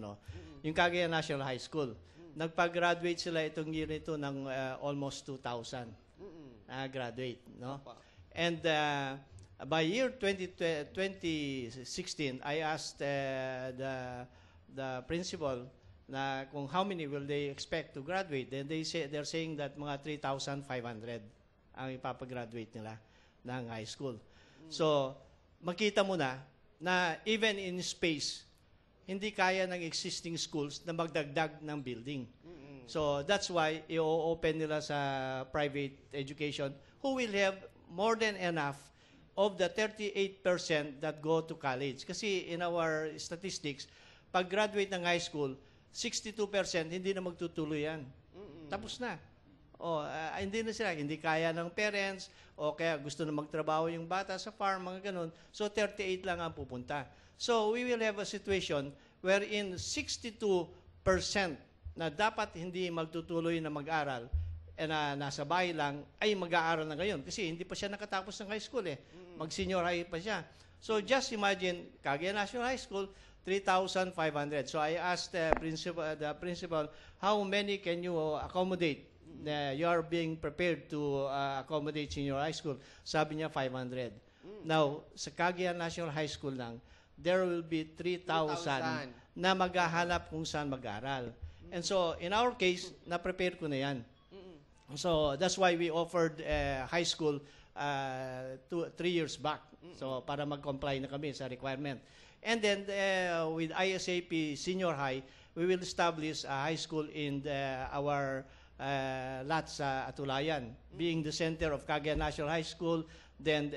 yung Cagayan National High School. Nagpag-graduate sila itong year nito ng almost 2,000 graduate, no? And by year 2016, I asked the principal na kung how many will they expect to graduate. Then they're saying that mga 3,500 ang ipapag-graduate nila ng high school. So, makita mo na even in space, hindi kaya ng existing schools na magdagdag ng building. So, that's why i-open nila sa private education who will have more than enough of the 38% that go to college. Kasi in our statistics, pag graduate ng high school, 62% hindi na magtutuloy yan. Tapos na. Hindi na sila, hindi kaya ng parents, o kaya gusto na magtrabaho yung bata sa farm, mga ganun. So 38 lang ang pupunta. So we will have a situation wherein 62% na dapat hindi magtutuloy na mag-aral, na nasa bahay lang, ay mag-aaral na ngayon. Kasi hindi pa siya nakatapos ng high school Mag-senior high pa siya. So just imagine, Cagayan National High School, 3,500. So I asked the principal, how many can you accommodate? You are being prepared to accommodate senior high school. Sabi niya 500. Now, sa Cagayan National High School lang, there will be 3,000 na maghahanap kung saan mag-aral. And so, in our case, na-prepare ko na yan. So, that's why we offered high school 3 years back. So, para mag-comply na kami sa requirement. And then, with ISAP Senior High, we will establish a high school in our lot sa Atulayan, being the center of Cagayan National High School, then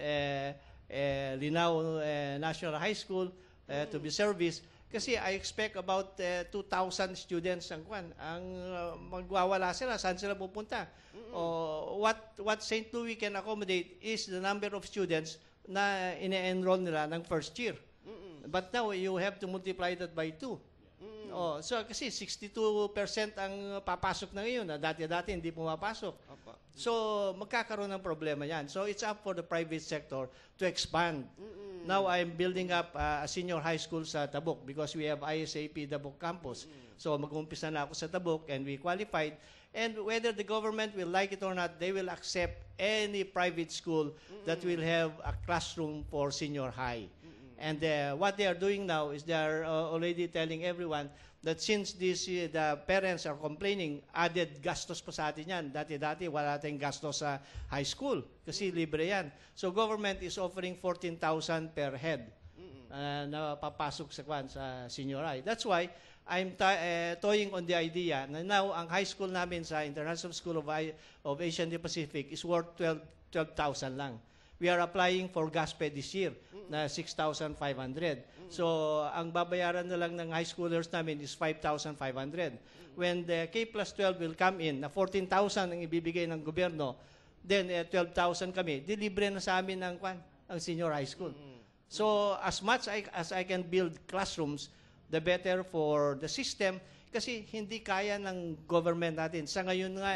Linao National High School to be serviced. Kasi I expect about 2,000 students ang magwawala sila. Saan sila pupunta? What St. Louis can accommodate is the number of students na ine-enroll nila ng first year. But now, you have to multiply that by 2. So, kasi 62% ang papasok na ngayon. Dati-dati hindi pumapasok. So, magkakaroon ng problema yan. So, it's up for the private sector to expand. Now, I'm building up a senior high school sa Tabuk because we have ISAP Tabuk campus. So, mag-umpisa na ako sa Tabuk and we qualified. And whether the government will like it or not, they will accept any private school that will have a classroom for senior high. And what they are doing now is they are already telling everyone that since the parents are complaining, added gastos pa sa atin yan. Dati-dati, wala tayong gastos sa high school kasi libre yan. So government is offering 14,000 per head na papasok sa senior high. That's why I'm toying on the idea na now ang high school namin sa International School of Asian and Pacific is worth 12,000 lang. We are applying for GASPE this year na 6,500. So, ang babayaran na lang ng high schoolers namin is 5,500. When the K+12 will come in, na 14,000 ang ibibigay ng gobyerno, then 12,000 kami, dilibre na sa amin ang senior high school. So as much as I can build classrooms, the better for the system kasi hindi kaya ng government natin. Sa ngayon nga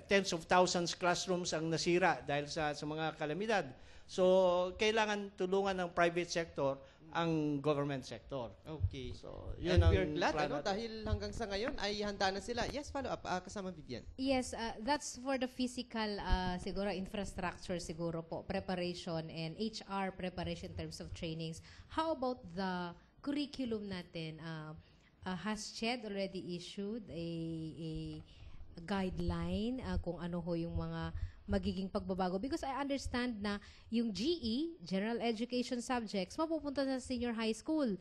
tens of thousands classrooms ang nasira dahil sa mga kalamidad. So kailangan tulungan ng private sector ang government sector. Okay. So yun And ang we're glad, plan natin. dahil hanggang sa ngayon ay handa na sila. Yes, follow up, kasama Vivian. Yes, that's for the physical siguro infrastructure siguro po, preparation and HR preparation in terms of trainings. How about the curriculum natin? Has CHED already issued a guideline kung ano ho yung mga magiging pagbabago? Because I understand na yung GE, General Education Subjects, mapupunta sa senior high school.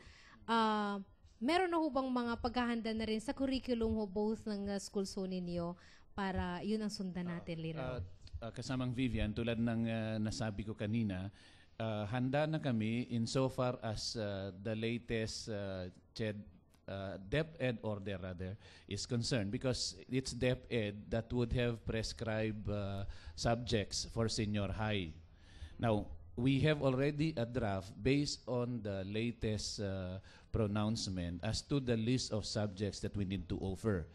Meron na ho bang mga paghahanda na rin sa curriculum ho both ng schools ho ninyo para yun ang sundan natin later? Kasamang Vivian, tulad ng nasabi ko kanina, handa na kami insofar as the latest CHED DepEd order rather is concerned, because it's DepEd that would have prescribed subjects for senior high. Now, we have already a draft based on the latest pronouncement as to the list of subjects that we need to offer.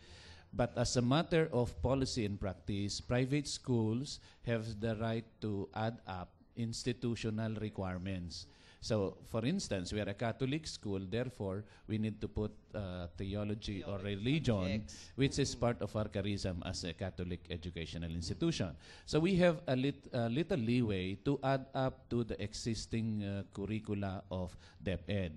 But as a matter of policy and practice, private schools have the right to add up institutional requirements. So, for instance, we are a Catholic school, therefore, we need to put theology or religion, which is part of our charism as a Catholic educational institution. So, we have a little leeway to add up to the existing curricula of DepEd.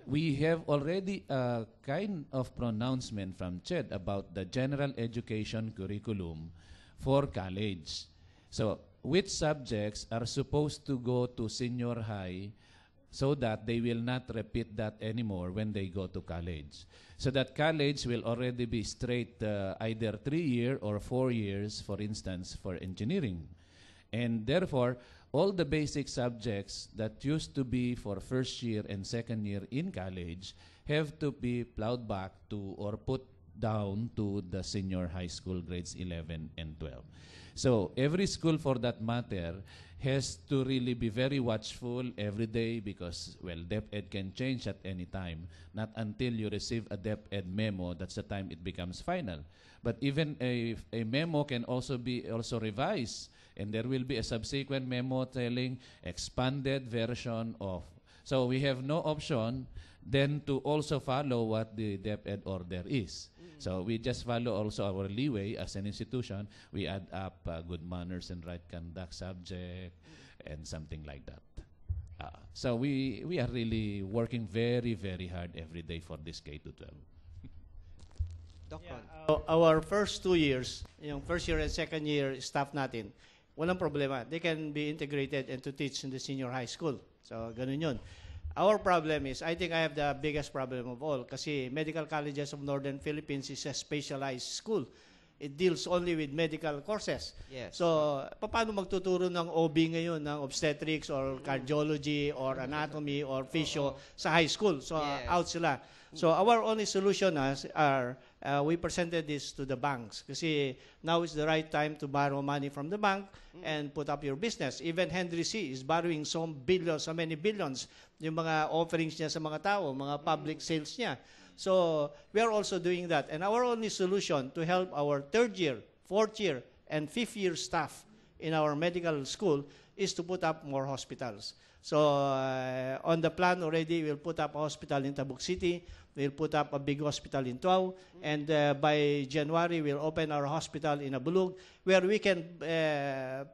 We have already a kind of pronouncement from CHED about the general education curriculum for college. So, which subjects are supposed to go to senior high so that they will not repeat that anymore when they go to college. So that college will already be straight either 3-year or 4 years, for instance, for engineering. And therefore, all the basic subjects that used to be for first year and second year in college have to be plowed back to or put down to the senior high school grades 11 and 12. So every school for that matter has to really be very watchful every day because, well, DepEd can change at any time. Not until you receive a DepEd memo, that's the time it becomes final. But even a memo can also be revised, and there will be a subsequent memo telling expanded version of. So we have no option then to also follow what the DepEd order is. So we just follow also our leeway as an institution. We add up good manners and right conduct subject and something like that. So we are really working very, very hard every day for this K-12. Doc Ron. Our first 2 years, yung first year and second year staff natin, walang problema. They can be integrated and to teach in the senior high school. So ganun yun. Our problem is, I think I have the biggest problem of all kasi Medical Colleges of Northern Philippines is a specialized school. It deals only with medical courses. Yes. So, paano magtuturo ng OB ngayon, ng obstetrics or cardiology or anatomy or physio sa high school? So, Yes. out sila. So, our only solution we presented this to the banks kasi now is the right time to borrow money from the bank and put up your business. Even Henry C. is borrowing so many billions, yung mga offerings niya sa mga tao, mga public sales niya. So, we are also doing that. And our only solution to help our 3rd year, 4th year, and 5th year staff in our medical school is to put up more hospitals. So, on the plan already, we'll put up a hospital in Tabuk City. We'll put up a big hospital in Tuaw. And by January, we'll open our hospital in Abulug, where we can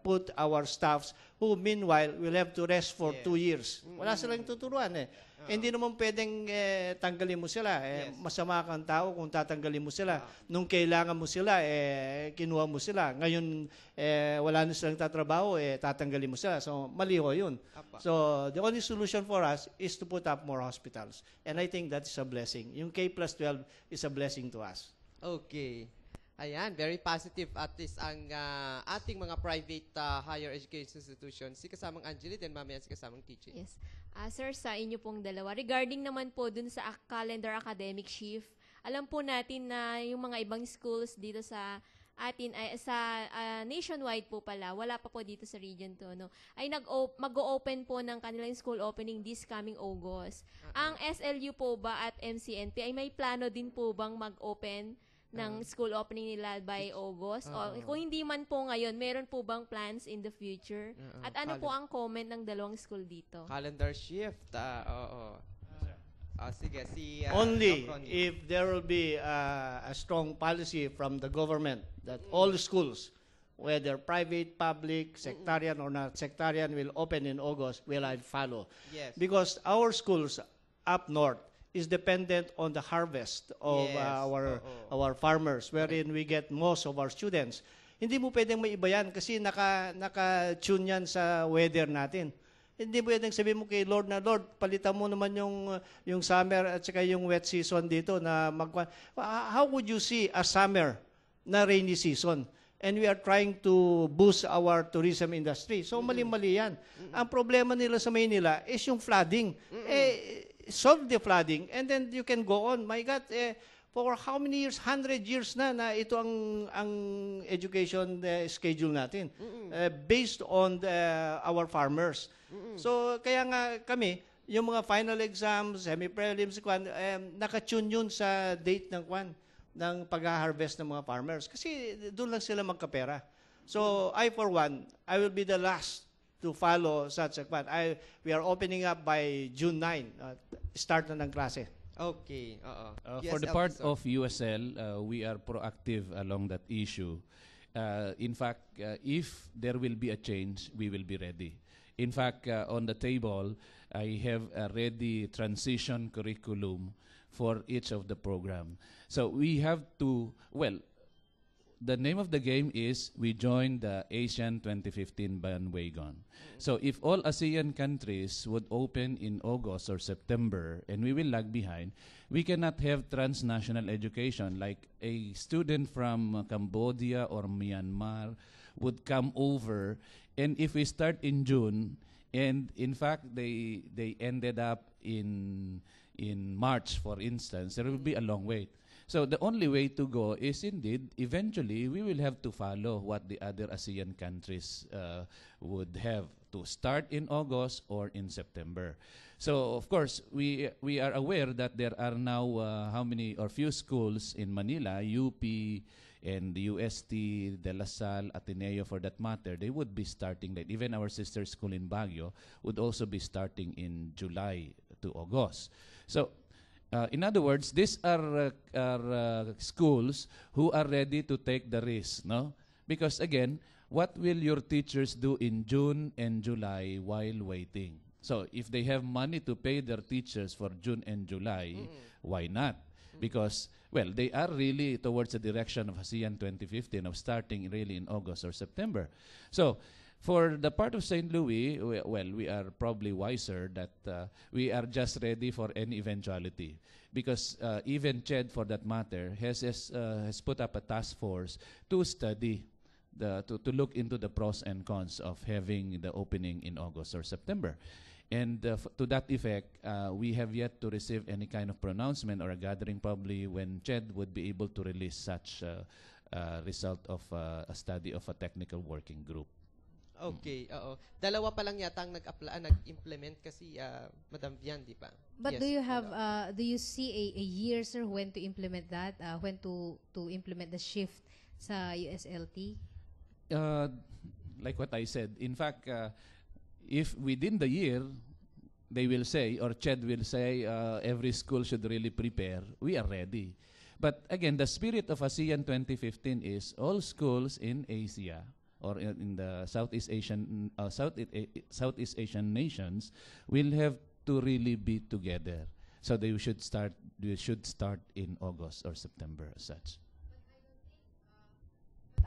put our staffs who, meanwhile, will have to rest for 2 years. Wala silang tuturuan eh. Hindi naman pwedeng tanggalin mo sila. Masama kang tao kung tatanggalin mo sila. Nung kailangan mo sila, kinuha mo sila. Ngayon, wala na silang tatrabaho, tatanggalin mo sila. So, mali ho yun. So, the only solution for us is to put up more hospitals. And I think that's a blessing. Yung K+12 is a blessing to us. Okay. Ayan, very positive at least ang ating mga private higher education institutions. Si kasamang Angeli, then mamaya si kasamang TJ. Yes. Sir, sa inyo pong dalawa, regarding naman po dun sa calendar academic shift, alam po natin na yung mga ibang schools dito sa atin ay sa nationwide po pala, wala pa po dito sa Region 2, no, ay mag-o-open po ng kanilang school opening this coming August. Ang SLU po ba at MCNP ay may plano din po bang mag-open ng school opening nila by August? O kung hindi man po ngayon, meron po bang plans in the future? At ano po ang comment ng dalawang school dito? Calendar shift. Oo. Sige, Only Doc Ronnie. if there will be a strong policy from the government that all schools, whether private, public, sectarian or not sectarian, will open in August, will I follow. Yes. Because our schools up north is dependent on the harvest of Yes. our farmers, wherein we get most of our students. Hindi mo pwedeng maiba yan kasi naka-tune yan sa weather natin. Hindi mo pwedeng sabihin mo kay Lord na, Lord, palitan mo naman yung summer at saka yung wet season dito na how would you see a summer na rainy season? And we are trying to boost our tourism industry. So mali-mali yan. Ang problema nila sa Maynila is yung flooding. Solve the flooding and then you can go on. My God, for how many years? 100 years na ito ang education schedule natin. Based on our farmers. So kaya nga kami, yung mga final exams, semi-prelims, nakatune yun sa date ng pag-harvest ng mga farmers. Kasi doon lang sila magkapera. So I for one, I will be the last to follow such a plan. We are opening up by June 9. Start na ng klase. Okay, For the part of USL, we are proactive along that issue. In fact, if there will be a change, we will be ready. In fact, on the table, I have a ready transition curriculum for each of the program. So we have to, the name of the game is we join the Asian 2015 bandwagon. So if all ASEAN countries would open in August or September and we will lag behind, we cannot have transnational education like a student from Cambodia or Myanmar would come over, and if we start in June and in fact they ended up in March, for instance, there will be a long wait. So the only way to go is indeed, eventually, we will have to follow what the other ASEAN countries would have to start in August or in September. So of course, we are aware that there are now few schools in Manila, UP and the UST, De La Salle, Ateneo for that matter, they would be starting late. Even our sister school in Baguio would also be starting in July to August. So in other words, these are schools who are ready to take the risk, no? Because again, what will your teachers do in June and July while waiting? So if they have money to pay their teachers for June and July, why not? Because, they are really towards the direction of ASEAN 2015 of starting really in August or September. So for the part of St. Louis, we are probably wiser that we are just ready for any eventuality. Because even CHED, for that matter, has put up a task force to study, to look into the pros and cons of having the opening in August or September. And to that effect, we have yet to receive any kind of pronouncement or a gathering probably when CHED would be able to release such result of a study of a technical working group. Okay, Dalawa pa lang yata ang nag-implement kasi Madam Vian, di ba? But Yes, do you have dalawa. do you see a year, sir, when to implement that? When to implement the shift sa USLT? Like what I said, in fact, if within the year they will say, or CHED will say, every school should really prepare, we are ready. But again, the spirit of ASEAN 2015 is all schools in Asia or in the Southeast Asian nations will have to really be together. So they should start in August or September as such.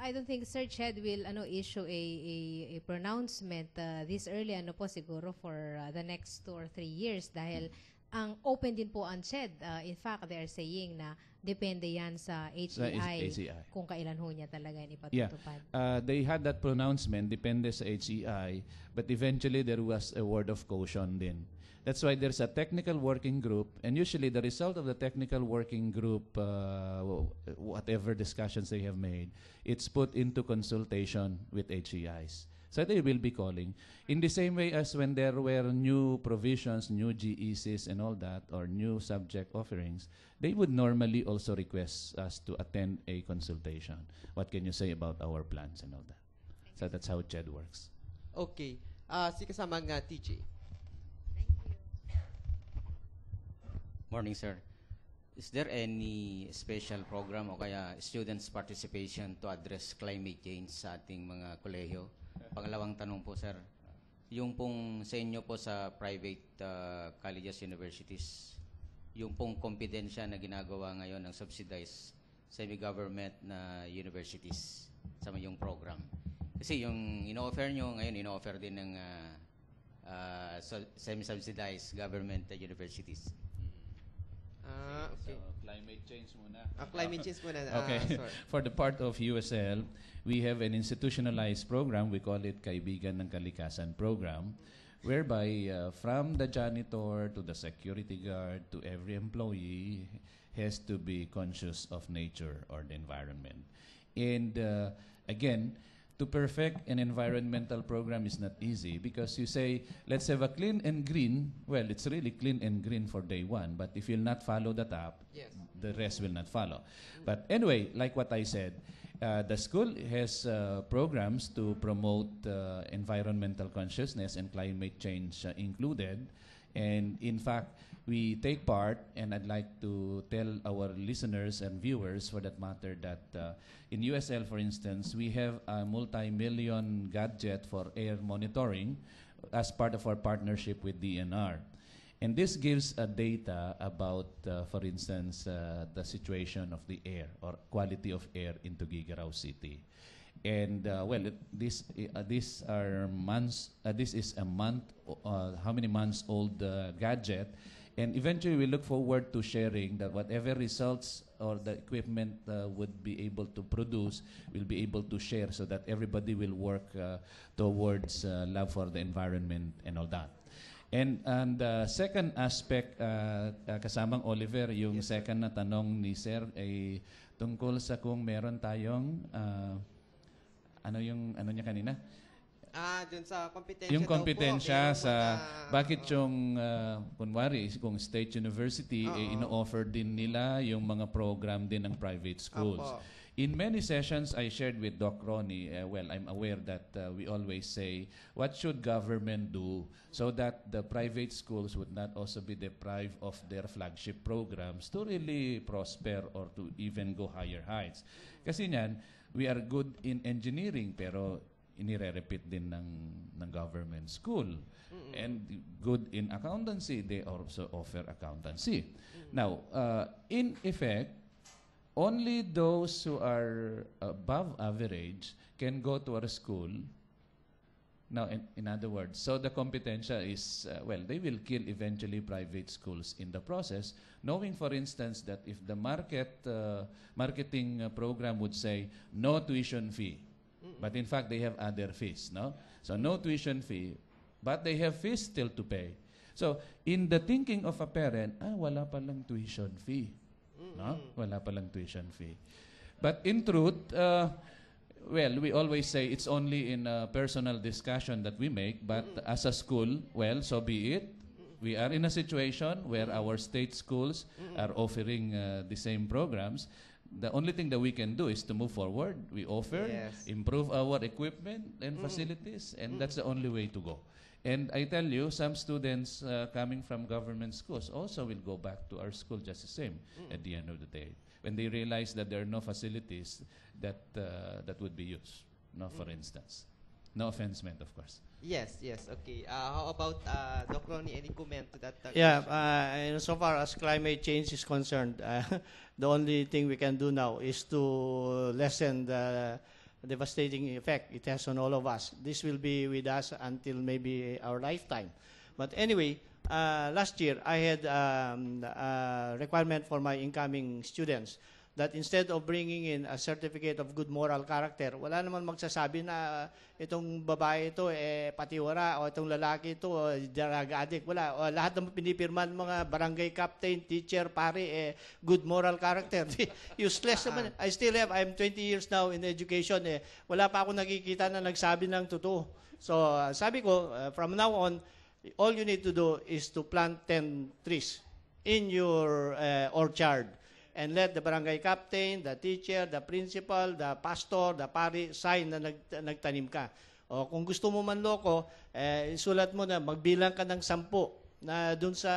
I don't think Sir Ched will issue a pronouncement this early siguro for the next 2 or 3 years dahil ang open din po ang Ched. In fact, they are saying na depende yan sa HEI, kung kailan ho niya talaga yan ipatutupad. They had that pronouncement, depende sa HEI, but eventually there was a word of caution din That's why there's a technical working group, and usually the result of the technical working group, whatever discussions they have made, it's put into consultation with HEIs. So they will be calling. In the same way as when there were new provisions, new GECs and all that, or new subject offerings, they would normally also request us to attend a consultation. What can you say about our plans and all that? So that's how CHED works. Okay. Si kasamang TJ. Morning, sir. Is there any special program o kaya students' participation to address climate change sa ating mga kolehiyo? Pangalawang tanong po, sir. Yung pong sa inyo po sa private colleges, universities, yung pong kompetensya na ginagawa ngayon ng subsidized semi-government na universities sa yung program. Kasi yung ino-offer nyo ngayon, ino-offer din ng semi-subsidized government universities. Okay. So, climate change muna. Climate change muna. Okay. Sorry. For the part of USL, we have an institutionalized program. We call it Kaibigan ng Kalikasan program, whereby from the janitor to the security guard to every employee has to be conscious of nature or the environment. And again, to perfect an environmental program is not easy because you say, let's have a clean and green. Well, it's really clean and green for day one, but if you'll not follow that up, Yes. the rest will not follow. But anyway, like what I said, the school has programs to promote environmental consciousness and climate change included. And in fact, we take part, and I'd like to tell our listeners and viewers for that matter that in USL, for instance, we have a multi-million gadget for air monitoring as part of our partnership with DNR. And this gives data about, for instance, the situation of the air or quality of air in Tuguegarao City. And this are months. This is a month. How many months old gadget? And eventually, we look forward to sharing that whatever results or the equipment would be able to produce, we'll be able to share so that everybody will work towards love for the environment and all that. And the second aspect, kasamang Oliver, yung second na tanong ni Sir ay tungkol sa kung meron tayong ano niya kanina? Dun sa kompetensya Yung daw po, kompetensya merong sa mga- bakit yung kunwari kung state university ino-offer din nila yung mga program din ng private schools. Apo. In many sessions I shared with Doc Ronnie, I'm aware that we always say, what should government do so that the private schools would not also be deprived of their flagship programs to really prosper or to even go higher heights? Kasi niyan, we are good in engineering pero inire-repeat din ng government school. And good in accountancy, they also offer accountancy. Now, in effect, only those who are above average can go to our school. Now, in other words, so the competensya is, they will kill eventually private schools in the process, knowing, for instance, that if the marketing program would say no tuition fee, but in fact, they have other fees, no? So no tuition fee, but they have fees still to pay. So in the thinking of a parent, wala palang tuition fee. No? Wala palang tuition fee. But in truth, we always say it's only in a personal discussion that we make, but as a school, so be it. We are in a situation where our state schools are offering the same programs. The only thing that we can do is to move forward. We offer, improve our equipment and facilities, and that's the only way to go. And I tell you, some students coming from government schools also will go back to our school just the same at the end of the day, when they realize that there are no facilities that would be used, for instance. No offense meant, of course. Yes, okay. How about Doc Ronnie, any comment to that? And so far as climate change is concerned, the only thing we can do now is to lessen the devastating effect it has on all of us. This will be with us until maybe our lifetime. But anyway, last year I had a requirement for my incoming students that instead of bringing in a certificate of good moral character, wala naman magsasabi na itong babae ito patiwara o itong lalaki ito drug addict. Wala. O, lahat ng pinipirman mga barangay captain, teacher, pare, good moral character. Useless naman. I'm 20 years now in education. Wala pa ako nakikita na nagsabi ng totoo. So sabi ko, from now on, all you need to do is to plant 10 trees in your orchard. And let the barangay captain, the teacher, the principal, the pastor, the pari sign na nagtanim ka. O kung gusto mo manloko, isulat mo na magbilang ka ng 10 na doon sa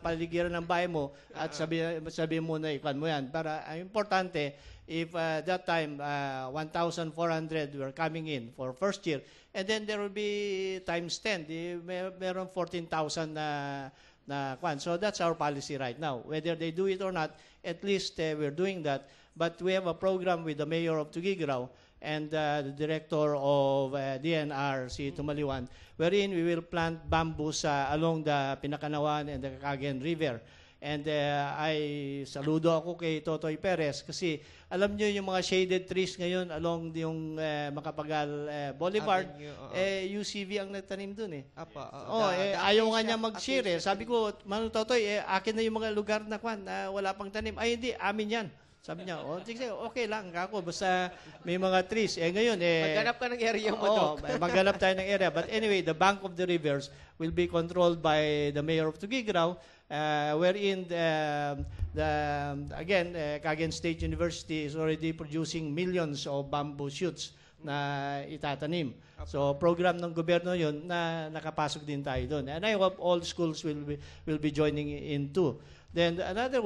paligiran ng bahay mo at sabi mo na ikan mo yan. Para importante, if that time 1,400 were coming in for first year, and then there will be times 10, meron 14,000 na kwan. So that's our policy right now. Whether they do it or not, at least we're doing that. But we have a program with the mayor of Tuguegarao and the director of DNR, si Tumaliwan, wherein we will plant bamboos along the Pinakanawan and the Cagayan River. And I saludo ako kay Totoy Perez kasi alam niyo yung mga shaded trees ngayon along yung Macapagal Boulevard, UCV ang nagtanim dun ayaw nga niya mag-share Sabi ko, Manu Totoy, akin na yung mga lugar na kwan na wala pang tanim. Ay hindi, amin yan. Sabi niya, okay lang ako, basta may mga trees. Ngayon, maghanap ka ng area mo, maghanap tayo ng area. But anyway, the bank of the rivers will be controlled by the mayor of Tuguegarao, wherein Cagayan State University is already producing millions of bamboo shoots na itatanim. So program ng gobyerno yun na nakapasok din tayo doon. And I hope all schools will be joining in too. Then another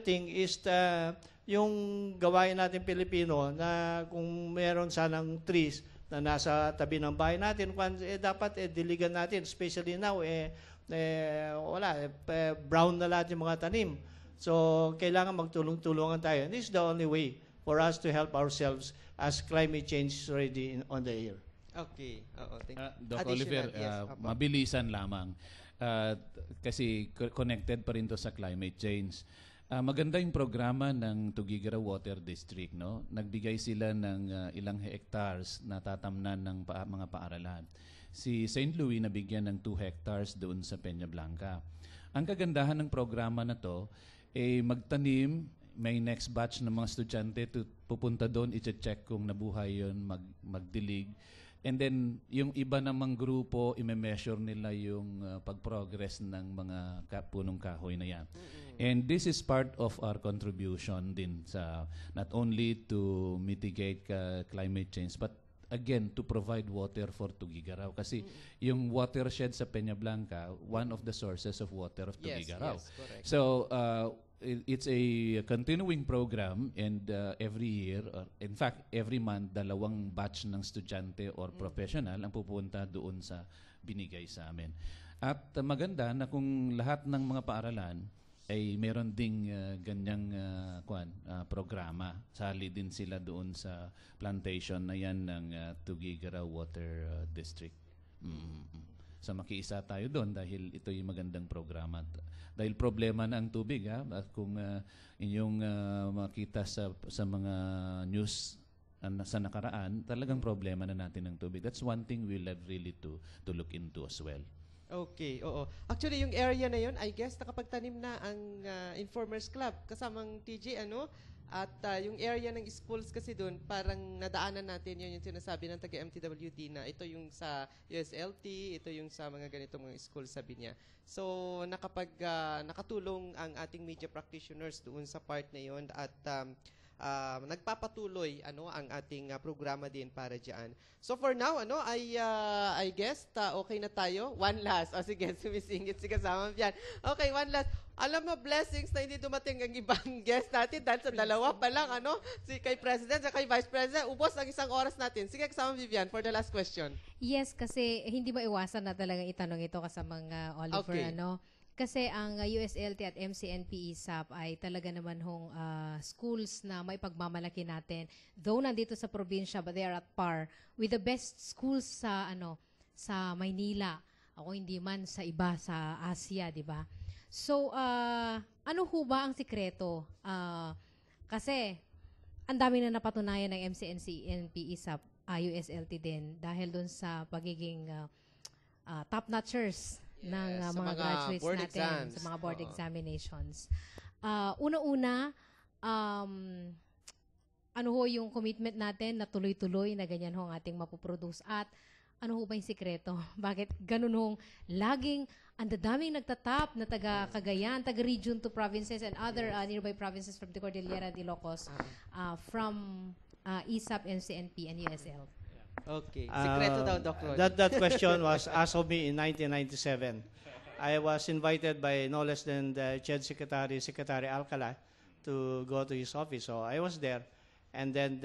thing is yung gawain natin Pilipino na kung meron sanang trees na nasa tabi ng bahay natin, dapat diligan natin, especially now brown na lahat yung mga tanim. So kailangan magtulong-tulungan tayo. And this is the only way for us to help ourselves as climate change is already on the air. Okay. Thank you. Doc Oliver, mabilisan lamang. Kasi connected pa rin to sa climate change. Maganda yung programa ng Tuguegarao Water District, no? Nagbigay sila ng ilang hectares na tatamnan ng mga paaralan. Si St. Louis nabigyan ng 2 hectares doon sa Peña Blanca. Ang kagandahan ng programa na to, magtanim, may next batch ng mga estudyante pupunta doon, i-check kung nabuhay yun, magdilig. And then, yung iba namang grupo, i-measure nila yung pag-progress ng mga punong kahoy na yan. And this is part of our contribution din sa not only to mitigate climate change, but again, to provide water for Tuguegarao. Kasi yung watershed sa Peña Blanca, one of the sources of water of Tuguegarao. Yes, correct. So, it's a continuing program and every year, or in fact, every month, 2 batch ng estudyante or professional ang pupunta doon sa binigay sa amin. At maganda na kung lahat ng mga paaralan ay meron ding ganyang programa. Sali din sila doon sa plantation na yan ng Tuguegarao Water District. So makiisa tayo doon dahil ito yung magandang programa. Dahil problema na ang tubig, at kung inyong makita sa mga news sa nakaraan, talagang problema na natin ang tubig. That's one thing we'll have really to look into as well. Okay, oo. Actually, yung area na yun, I guess, nakapagtanim na ang Informers Club kasamang TJ, At yung area ng schools kasi doon, parang nadaanan natin yun yung sinasabi ng taga-MTWD na ito yung sa USLT, ito yung sa mga ganitong mga school, sabi niya. So, nakatulong ang ating media practitioners doon sa part na yun at nagpapatuloy ang ating programa din para diyan. So for now, I guess okay na tayo. One last. Sige, sumisingit si kasama diyan. Okay, one last. Alam mo, blessings na hindi dumating ang ibang guest natin dahil sa dalawa pa lang, si kay President at kay Vice President, ubos ang 1 oras natin. Sige, kasama Vivian, for the last question. Yes, kasi hindi maiwasan na talagang itanong ito kasamang Oliver, Okay. Kasi ang USLT at MCNP ISAP ay talaga naman schools na may pagmamalaki natin. Though nandito sa probinsya, but they are at par with the best schools sa Maynila. Ako hindi man sa iba sa Asia, di ba? So, ano ho ba ang sikreto? Kasi, ang dami na napatunayan ng MCNC, NPE sa USLT din dahil dun sa pagiging top-notchers ng Yes, sa mga mga graduates board natin exams. sa mga board Oo. examinations. Una-una, ano ho yung commitment natin na tuloy-tuloy na ganyan ho ang ating mapuproduce at ano ho ba yung sikreto? Bakit ganun hong laging ang dadaming nagtatap na taga Cagayan, taga Region 2 provinces and other nearby provinces from the Cordillera de Ilocos from ISAP, MCNP, and USL? Okay. Sikreto daw, Doc Ron. That question was asked of me in 1997. I was invited by no less than the CHED Secretary Alcala, to go to his office. So I was there. And then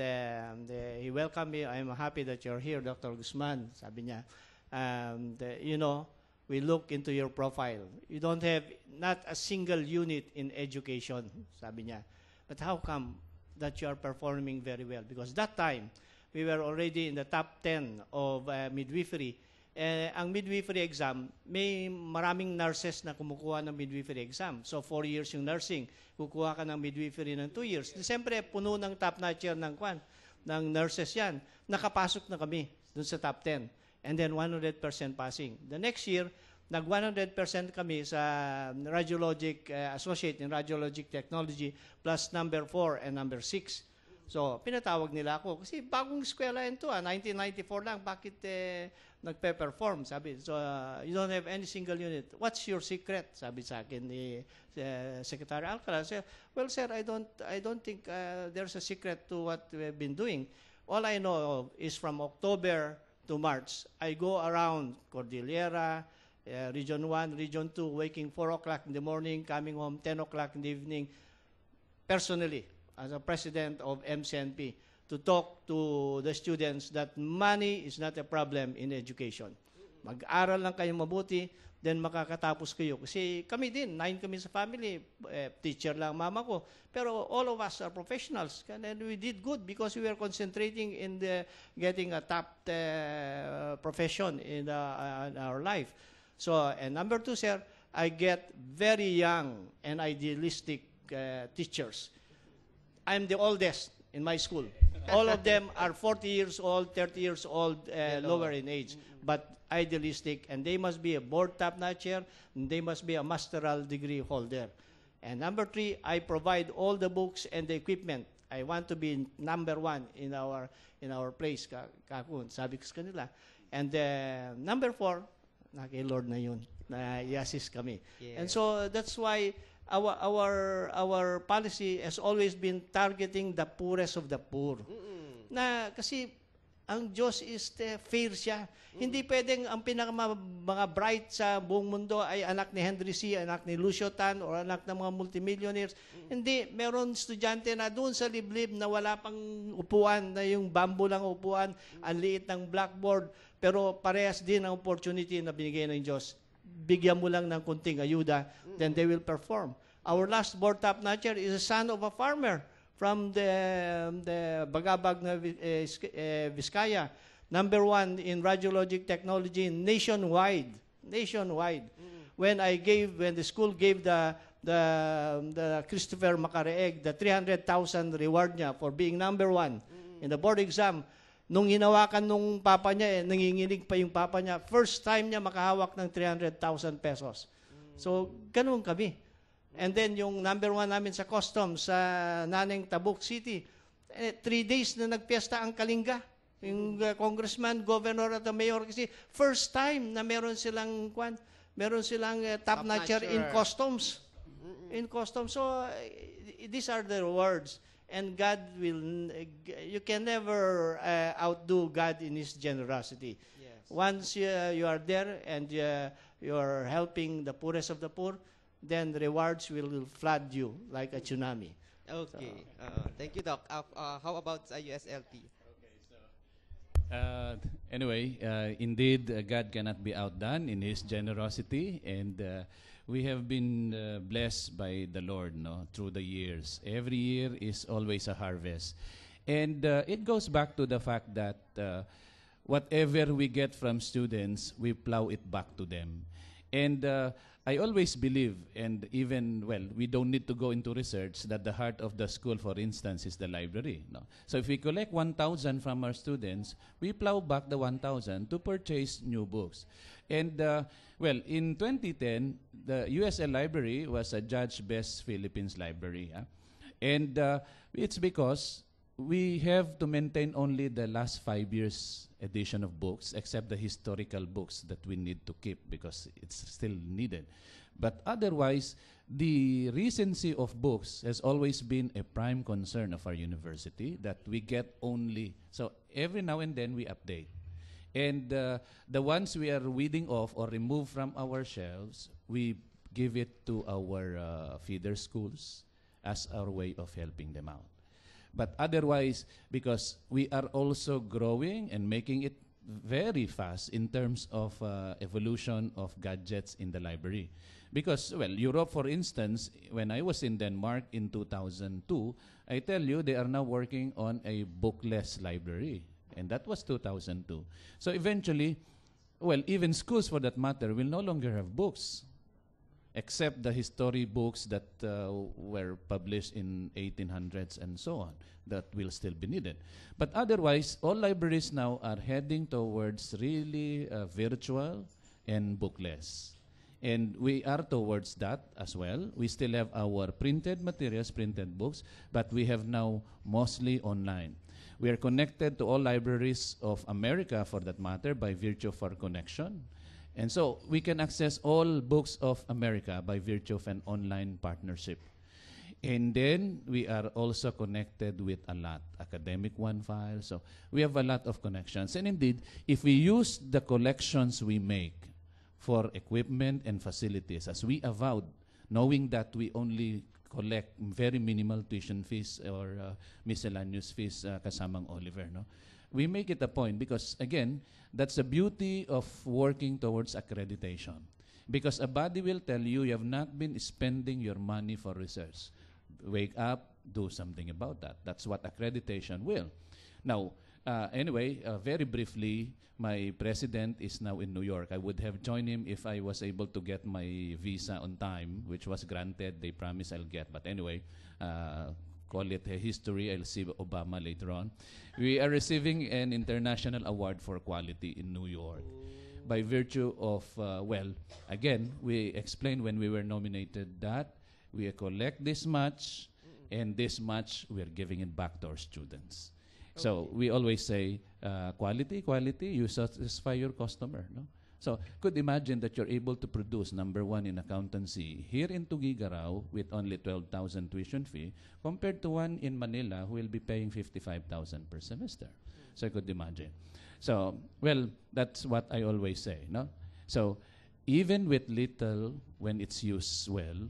he welcomed me. I'm happy that you're here, Dr. Guzman. Sabi niya, you know, we look into your profile. You don't have not a single unit in education, sabi niya. But how come that you are performing very well? Because that time, we were already in the top 10 of midwifery. Ang midwifery exam, may maraming nurses na kumukuha ng midwifery exam. So 4 years yung nursing, kukuha ka ng midwifery ng 2 years. Siyempre, puno ng top notcher ng nurses yan. Nakapasok na kami dun sa top 10. And then 100% passing. The next year, nag 100% kami sa radiologic associate in radiologic technology plus number 4 and number 6. So, pinatawag nila ako. Kasi bagong eskwela yan to, 1994 lang. Bakit nagpe-perform? Sabi, so you don't have any single unit. What's your secret? Sabi sa akin ni Secretary Alcala. Well, sir, I don't think there's a secret to what we've been doing. All I know of is from October to March, I go around Cordillera, Region 1, Region 2, waking 4 o'clock in the morning, coming home 10 o'clock in the evening, personally, as a president of MCNP, to talk to the students that money is not a problem in education. Mag-aral lang kayo mabuti, then makakatapos kayo. Kasi kami din, 9 kami sa family, teacher lang mama ko. Pero all of us are professionals. And we did good because we were concentrating in getting a top profession in our life. So, and number 2, sir, I get very young and idealistic teachers. I'm the oldest in my school. All of them are 40 years old, 30 years old, lower in age, but idealistic, and they must be a board top-notcher, and they must be a masteral degree holder. And number 3, I provide all the books and the equipment. I want to be number 1 in our place, Kakun, sabi ko sa kanila. And number 4, na kay Lord na yun, na i-assist kami. Yes. And so that's why our policy has always been targeting the poorest of the poor. Na kasi ang Diyos is fair siya. Hindi pwedeng ang mga bright sa buong mundo ay anak ni Henry C., anak ni Lucio Tan, or anak ng mga multimillionaires. Hindi, meron estudyante na doon sa liblib na wala pang upuan, na yung bamboo lang upuan, ang liit ng blackboard, pero parehas din ang opportunity na binigay ng Diyos. Bigyan mo lang ng kunting ayuda, then they will perform. Our last board top-notcher is a son of a farmer from the Bagabag na Vizcaya. Number 1 in radiologic technology nationwide. When the school gave the Christopher Macareeg the 300,000 reward niya for being number 1 in the board exam, nung hinawakan nung papa niya, nanginginig pa yung papa niya, first time niya makahawak ng 300,000 pesos. So, ganun kami. And then, yung number 1 namin sa customs, sa Naneng Tabuk City, 3 days na nagpiesta ang Kalinga. Yung congressman, governor at the mayor, kasi first time na meron silang top-notcher in customs. In customs. So, these are the rewards. And God will, you can never outdo God in His generosity. Yes. Once you are there and you are helping the poorest of the poor, then the rewards will flood you like a tsunami. Okay. Thank you, Doc. How about USLT? Anyway, indeed, God cannot be outdone in His generosity, and we have been blessed by the Lord, through the years. Every year is always a harvest. And it goes back to the fact that whatever we get from students, we plow it back to them. And I always believe, and even, well, we don't need to go into research, that the heart of the school, for instance, is the library. No? So if we collect 1,000 from our students, we plow back the 1,000 to purchase new books. And, well, in 2010, the USL Library was adjudged Best Philippines Library. And it's because we have to maintain only the last 5 years edition of books, except the historical books that we need to keep because it's still needed. But otherwise, the recency of books has always been a prime concern of our university, that we get only, so every now and then we update. And the ones we are weeding off or remove from our shelves, we give it to our feeder schools as our way of helping them out. But otherwise, because we are also growing and making it very fast in terms of evolution of gadgets in the library. Because, well, Europe, for instance, when I was in Denmark in 2002, I tell you, they are now working on a bookless library. And that was 2002. So eventually, well, even schools, for that matter, will no longer have books, except the history books that were published in 1800s and so on, that will still be needed. But otherwise, all libraries now are heading towards really virtual and bookless. And we are towards that as well. We still have our printed materials, printed books, but we have now mostly online. We are connected to all libraries of America, for that matter, by virtue of our connection. And so we can access all books of America by virtue of an online partnership. And then we are also connected with a lot, Academic One File. So we have a lot of connections. And indeed, if we use the collections we make for equipment and facilities, as we avowed, knowing that we only collect very minimal tuition fees or miscellaneous fees, kasamang Oliver, no? We make it a point because, again, that's the beauty of working towards accreditation. Because a body will tell you you have not been spending your money for research. Wake up, do something about that. That's what accreditation will. Now, anyway, very briefly, my president is now in New York. I would have joined him if I was able to get my visa on time, which was granted. They promised I'll get. But anyway, call it a history. I'll see Obama later on. We are receiving an international award for quality in New York by virtue of, well, again, we explained when we were nominated that we collect this much, and this much we are giving it back to our students. Okay. So we always say, quality, quality, you satisfy your customer. No? So could imagine that you're able to produce, number one, in accountancy here in Tuguegarao with only 12,000 tuition fee, compared to one in Manila who will be paying 55,000 per semester. So I could imagine. So, well, that's what I always say. No? So even with little, when it's used well,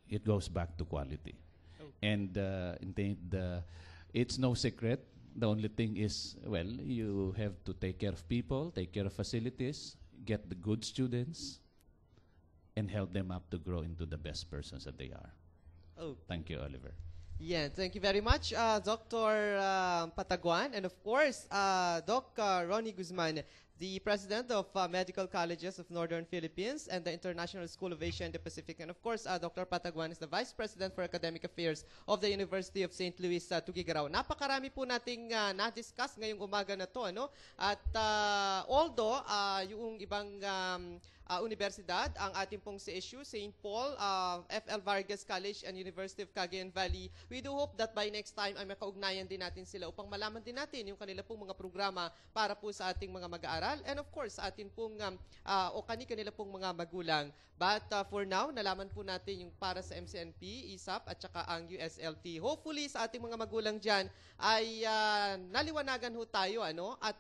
it goes back to quality. Okay. And indeed, it's no secret. The only thing is, well, you have to take care of people, take care of facilities, get the good students, and help them up to grow into the best persons that they are. Oh. Thank you, Oliver. Yeah, thank you very much, Dr. Pataguan. And of course, Doc Ronnie Guzman, the President of Medical Colleges of Northern Philippines and the International School of Asia and the Pacific. And of course, Dr. Pataguan is the Vice President for Academic Affairs of the University of St. Louis, Tuguegarao. Napakarami po nating na-discuss ngayong umaga na to, ano? At although yung ibang universidad, ang ating pong CSU, St. Paul, F.L. Vargas College, and University of Cagayan Valley, we do hope that by next time ay makaugnayan din natin sila upang malaman din natin yung kanila pong mga programa para po sa ating mga mag-aaral and of course sa atin pong o kanila pong mga magulang. But for now, nalaman po natin yung para sa MCNP, ISAP at saka ang USLT. Hopefully sa ating mga magulang dyan ay naliwanagan ho tayo ano at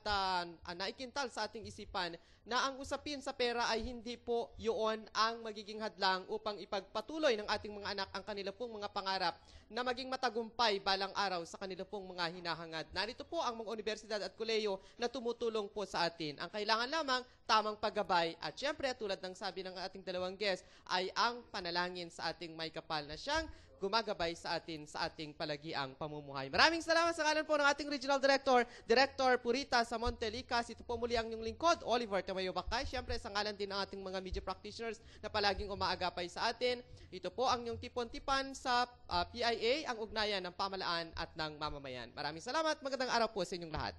naikintal sa ating isipan na ang usapin sa pera ay hindi po yun ang magiging hadlang upang ipagpatuloy ng ating mga anak ang kanila pong mga pangarap na maging matagumpay balang araw sa kanila pong mga hinahangad. Narito po ang mga universidad at kolehiyo na tumutulong po sa atin. Ang kailangan lamang, tamang paggabay at syempre tulad ng sabi ng ating dalawang guest ay ang panalangin sa ating may kapal na siyang gumagabay sa atin sa ating palagiang pamumuhay. Maraming salamat sa ngalan po ng ating Regional Director, Director Purita Samonte Licas. Ito po muli ang inyong lingkod, Oliver Tamayo Bakay. Siyempre, sa ngalan din ng ating mga media practitioners na palaging umaagapay sa atin. Ito po ang inyong tipon-tipan sa PIA, ang ugnayan ng pamalaan at ng mamamayan. Maraming salamat. Magandang araw po sa inyong lahat.